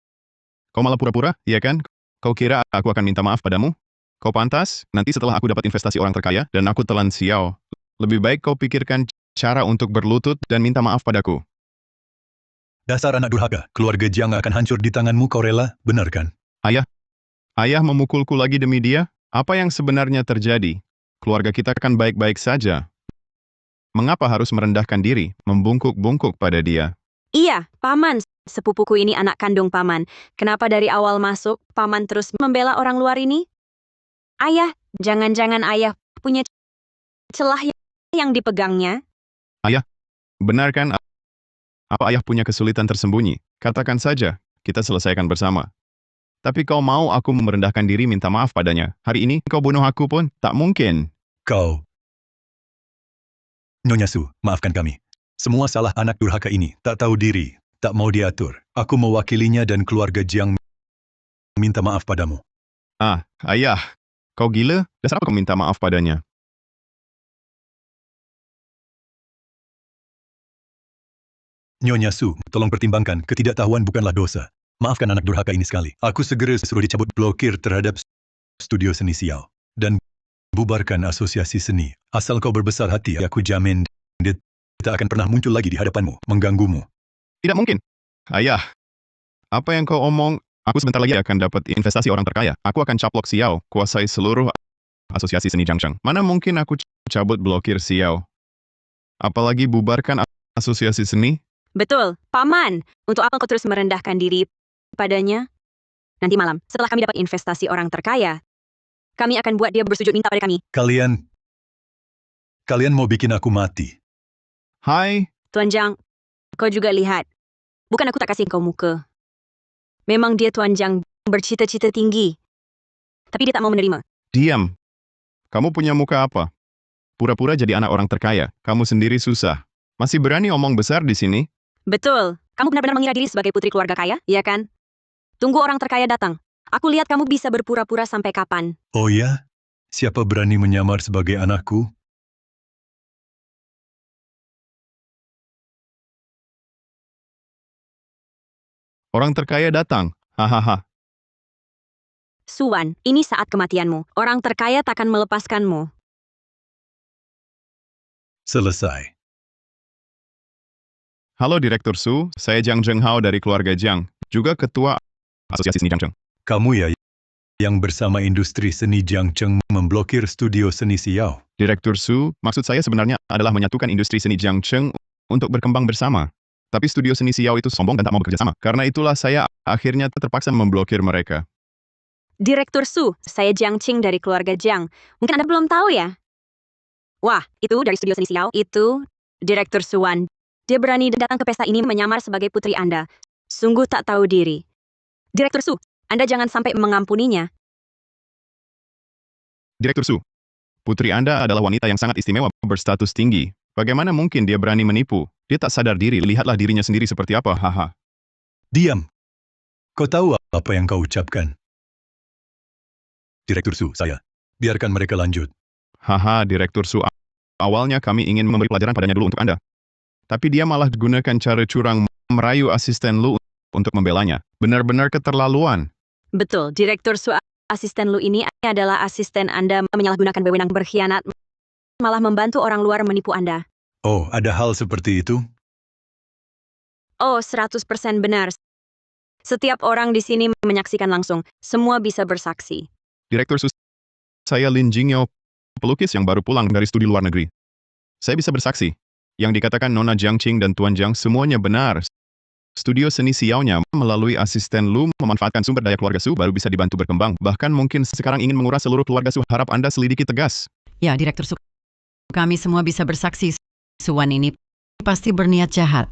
Kau malah pura-pura, iya kan? Kau kira aku akan minta maaf padamu? Kau pantas, nanti setelah aku dapat investasi orang terkaya, dan aku telan Xiao. Lebih baik kau pikirkan cara untuk berlutut dan minta maaf padaku. Dasar anak durhaka, keluarga Jiang akan hancur di tanganmu, kau rela? Benar kan? Ayah memukulku lagi demi dia? Apa yang sebenarnya terjadi? Keluarga kita kan baik-baik saja. Mengapa harus merendahkan diri, membungkuk-bungkuk pada dia? Iya, Paman. Sepupuku ini anak kandung Paman. Kenapa dari awal masuk, Paman terus membela orang luar ini? Ayah, jangan-jangan ayah punya celah yang dipegangnya? Benar kan? Apa ayah punya kesulitan tersembunyi? Katakan saja, kita selesaikan bersama. Tapi kau mau aku merendahkan diri minta maaf padanya. Hari ini kau bunuh aku pun, tak mungkin. Kau. Nyonya Su, maafkan kami. Semua salah anak durhaka ini, tak tahu diri, tak mau diatur. Aku mewakilinya dan keluarga Jiang minta maaf padamu. Ayah, kau gila? Dasar apa kau minta maaf padanya? Nyonya Su, tolong pertimbangkan, ketidaktahuan bukanlah dosa. Maafkan anak durhaka ini sekali. Aku segera suruh dicabut blokir terhadap studio seni Xiao. Dan bubarkan asosiasi seni. Asal kau berbesar hati, aku jamin dia tak akan pernah muncul lagi di hadapanmu, mengganggumu. Tidak mungkin. Ayah, apa yang kau omong? Aku sebentar lagi akan dapat investasi orang terkaya. Aku akan caplok Xiao, kuasai seluruh asosiasi seni Jiangsheng. Mana mungkin aku cabut blokir Xiao? Apalagi bubarkan asosiasi seni? Betul, Paman. Untuk apa kau terus merendahkan diri padanya? Nanti malam, setelah kami dapat investasi orang terkaya, kami akan buat dia bersujud minta pada kami. Kalian mau bikin aku mati. Hai, Tuan Jiang, kau juga lihat. Bukan aku tak kasih kau muka. Memang dia Tuan Jiang bercita-cita tinggi. Tapi dia tak mau menerima. diam. Kamu punya muka apa? Pura-pura jadi anak orang terkaya. Kamu sendiri susah. Masih berani omong besar di sini? Betul, kamu benar-benar mengira diri sebagai putri keluarga kaya, iya kan? Tunggu orang terkaya datang. Aku lihat kamu bisa berpura-pura sampai kapan. Oh ya? Siapa berani menyamar sebagai anakku? Orang terkaya datang. Hahaha. Suwan, ini saat kematianmu. Orang terkaya takkan melepaskanmu. Selesai. Halo Direktur Su, saya Jiang Zhenghao dari keluarga Jiang, juga Ketua Asosiasi Seni Jiangcheng. Kamu ya yang bersama industri seni Jiangcheng memblokir studio seni Xiao. Direktur Su, maksud saya sebenarnya adalah menyatukan industri seni Jiangcheng untuk berkembang bersama. Tapi studio seni Xiao itu sombong dan tak mau bekerja sama. Karena itulah saya akhirnya terpaksa memblokir mereka. Direktur Su, saya Jiang Qing dari keluarga Jiang. Mungkin Anda belum tahu ya? Wah, itu dari studio seni Xiao, itu Direktur Suwan. Dia berani datang ke pesta ini menyamar sebagai putri Anda. Sungguh tak tahu diri. Direktur Su, Anda jangan sampai mengampuninya. Direktur Su, putri Anda adalah wanita yang sangat istimewa, berstatus tinggi. Bagaimana mungkin dia berani menipu? Dia tak sadar diri, lihatlah dirinya sendiri seperti apa, haha. Diam. Kau tahu apa yang kau ucapkan? Direktur Su, saya. Biarkan mereka lanjut. Haha, Direktur Su, awalnya kami ingin memberi pelajaran padanya dulu untuk Anda. Tapi dia malah gunakan cara curang merayu asisten Lu untuk membelanya. Benar-benar keterlaluan. Betul, Direktur Su, asisten Lu ini adalah asisten Anda menyalahgunakan wewenang berkhianat, malah membantu orang luar menipu Anda. Oh, ada hal seperti itu? Oh, 100% benar. Setiap orang di sini menyaksikan langsung. Semua bisa bersaksi. Direktur Su, saya Lin Jingyao, pelukis yang baru pulang dari studi luar negeri. Saya bisa bersaksi. Yang dikatakan Nona Jiang Qing dan Tuan Jiang semuanya benar. Studio seni Xiao-nya melalui asisten Lu memanfaatkan sumber daya keluarga Su baru bisa dibantu berkembang. Bahkan mungkin sekarang ingin menguras seluruh keluarga Su. Harap Anda selidiki tegas. Ya, Direktur Su, kami semua bisa bersaksi. Suwan ini pasti berniat jahat.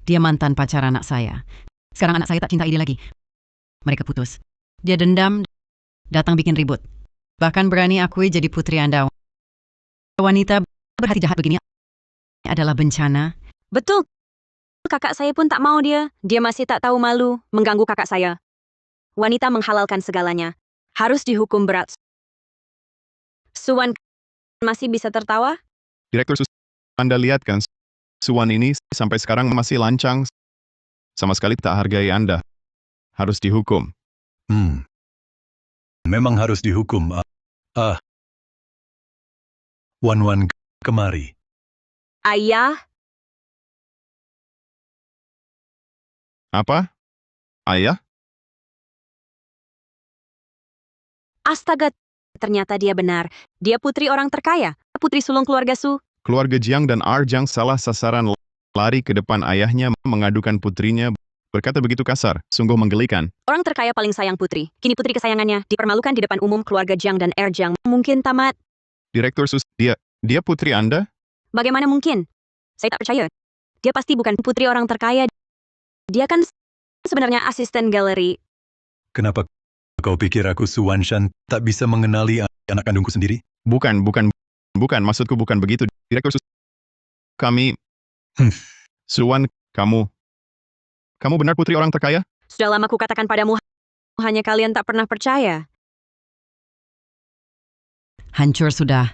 Dia mantan pacar anak saya. Sekarang anak saya tak cinta dia lagi. Mereka putus. Dia dendam, datang bikin ribut. Bahkan berani akui jadi putri Anda. Wanita berhati jahat begini adalah bencana. Betul. Kakak saya pun tak mau dia. Dia masih tak tahu malu mengganggu kakak saya. Wanita menghalalkan segalanya. Harus dihukum berat. Suwan masih bisa tertawa? Direktur Su, Anda lihat kan, Suwan ini sampai sekarang masih lancang. Sama sekali tak hargai Anda. Harus dihukum. Memang harus dihukum. Wan, kemari. Ayah, Apa? Ayah? astaga. Ternyata dia benar. Dia putri orang terkaya. Putri sulung keluarga Su. Keluarga Jiang dan Jiang salah sasaran, lari ke depan ayahnya mengadukan putrinya. Berkata begitu kasar, sungguh menggelikan. Orang terkaya paling sayang putri. Kini putri kesayangannya dipermalukan di depan umum keluarga Jiang dan Jiang. Mungkin tamat. Direktur Sus, dia putri Anda? Bagaimana mungkin? Saya tak percaya. Dia pasti bukan putri orang terkaya. Dia kan sebenarnya asisten galeri. Kenapa kau pikir aku Suwan Shan tak bisa mengenali anak kandungku sendiri? Bukan, maksudku bukan begitu. Direktur Sus, kami... Suwan, kamu benar putri orang terkaya? Sudah lama ku katakan padamu, hanya kalian tak pernah percaya. Hancur sudah.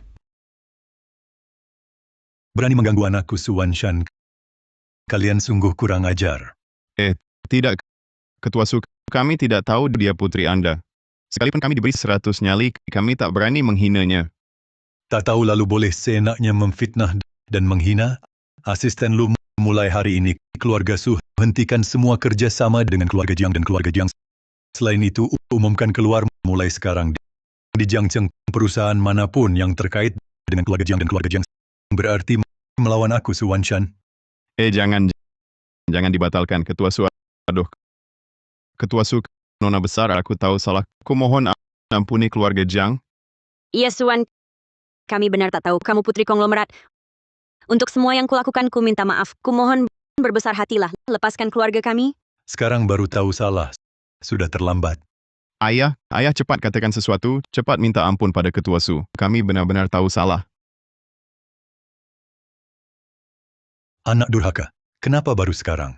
Berani mengganggu anakku Suwan Shan. Kalian sungguh kurang ajar. Tidak, Ketua Su, kami tidak tahu dia putri Anda. Sekalipun kami diberi 100 nyali, kami tak berani menghinanya. Tak tahu lalu boleh seenaknya memfitnah dan menghina? Asisten Lu mulai hari ini, keluarga Su hentikan semua kerjasama dengan keluarga Jiang dan keluarga Jiang. Selain itu, umumkan keluar mulai sekarang di Jiangcheng perusahaan manapun yang terkait dengan keluarga Jiang dan keluarga Jiang berarti melawan aku Suwan Shan. Jangan dibatalkan, Ketua Su. Aduh, Ketua Su, Nona besar, aku tahu salah. Aku mohon ampuni keluarga Jiang. Iya, Suwan. Kami benar tak tahu kamu putri konglomerat. Untuk semua yang kulakukan, ku minta maaf. Ku mohon berbesar hatilah. Lepaskan keluarga kami. Sekarang baru tahu salah. Sudah terlambat. Ayah, cepat katakan sesuatu, cepat minta ampun pada Ketua Su. Kami benar-benar tahu salah. Anak durhaka, kenapa baru sekarang?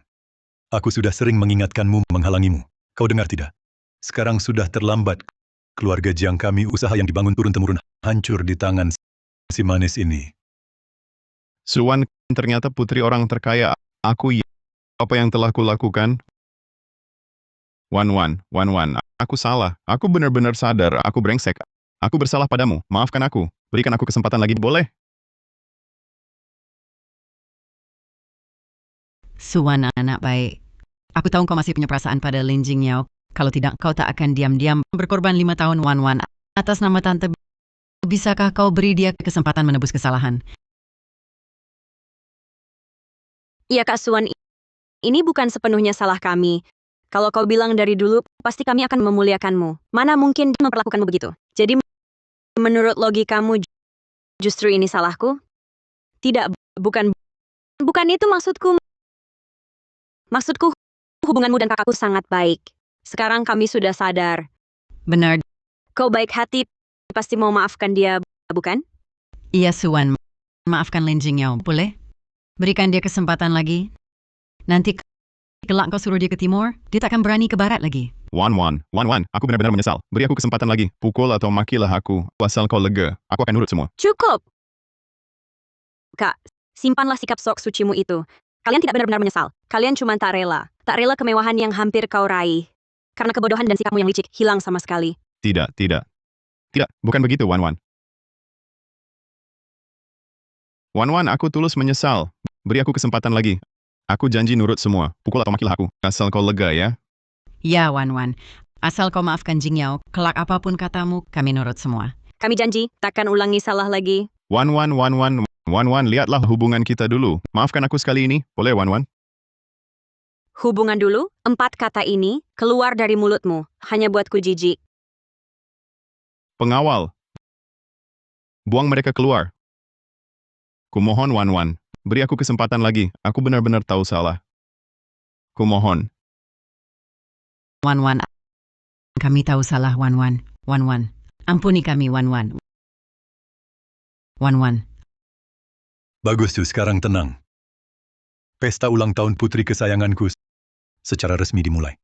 Aku sudah sering mengingatkanmu, menghalangimu. Kau dengar tidak? Sekarang sudah terlambat. Keluarga Jiang kami, usaha yang dibangun turun-temurun, hancur di tangan si manis ini. Suwan, ternyata putri orang terkaya. Apa yang telah kulakukan? Wan, aku salah. Aku benar-benar sadar, aku brengsek. Aku bersalah padamu, maafkan aku. Berikan aku kesempatan lagi, boleh? Suan anak baik. Aku tahu kau masih punya perasaan pada Lin Jingyao. Kalau tidak, kau tak akan diam-diam berkorban 5 tahun Wan Wan. Atas nama Tante, bisakah kau beri dia kesempatan menebus kesalahan? Iya Kak Suan, ini bukan sepenuhnya salah kami. Kalau kau bilang dari dulu, pasti kami akan memuliakanmu. Mana mungkin dia memperlakukanmu begitu? Jadi menurut logikamu justru ini salahku? Tidak, bukan itu maksudku. Maksudku, hubunganmu dan kakakku sangat baik. Sekarang kami sudah sadar. Benar. Kau baik hati, pasti mau maafkan dia, bukan? Iya, Suan. Maafkan Lin Jingyao, boleh? Berikan dia kesempatan lagi. Nanti kelak kau suruh dia ke timur, dia tak akan berani ke barat lagi. Wan, aku benar-benar menyesal. Beri aku kesempatan lagi. Pukul atau makilah aku. Asal kau lega, aku akan nurut semua. Cukup! Kak, simpanlah sikap sok sucimu itu. Kalian tidak benar-benar menyesal. Kalian cuma tak rela. Tak rela kemewahan yang hampir kau raih. Karena kebodohan dan sikapmu yang licik hilang sama sekali. Tidak. Tidak, bukan begitu, Wan. Wan, aku tulus menyesal. Beri aku kesempatan lagi. Aku janji nurut semua. Pukul atau makilah aku. Asal kau lega, ya. Ya, Wan. Asal kau maafkan Jingyao, kelak apapun katamu, kami nurut semua. Kami janji, takkan ulangi salah lagi. Wan, lihatlah hubungan kita dulu. Maafkan aku sekali ini. Boleh, Wan? Hubungan dulu, 4 kata ini keluar dari mulutmu. Hanya buatku jijik. Pengawal. Buang mereka keluar. Kumohon, Wan. Beri aku kesempatan lagi. Aku benar-benar tahu salah. Kumohon. Wan. Kami tahu salah, Wan. Ampuni kami, Wan. Bagus tuh, sekarang tenang. Pesta ulang tahun putri kesayanganku secara resmi dimulai.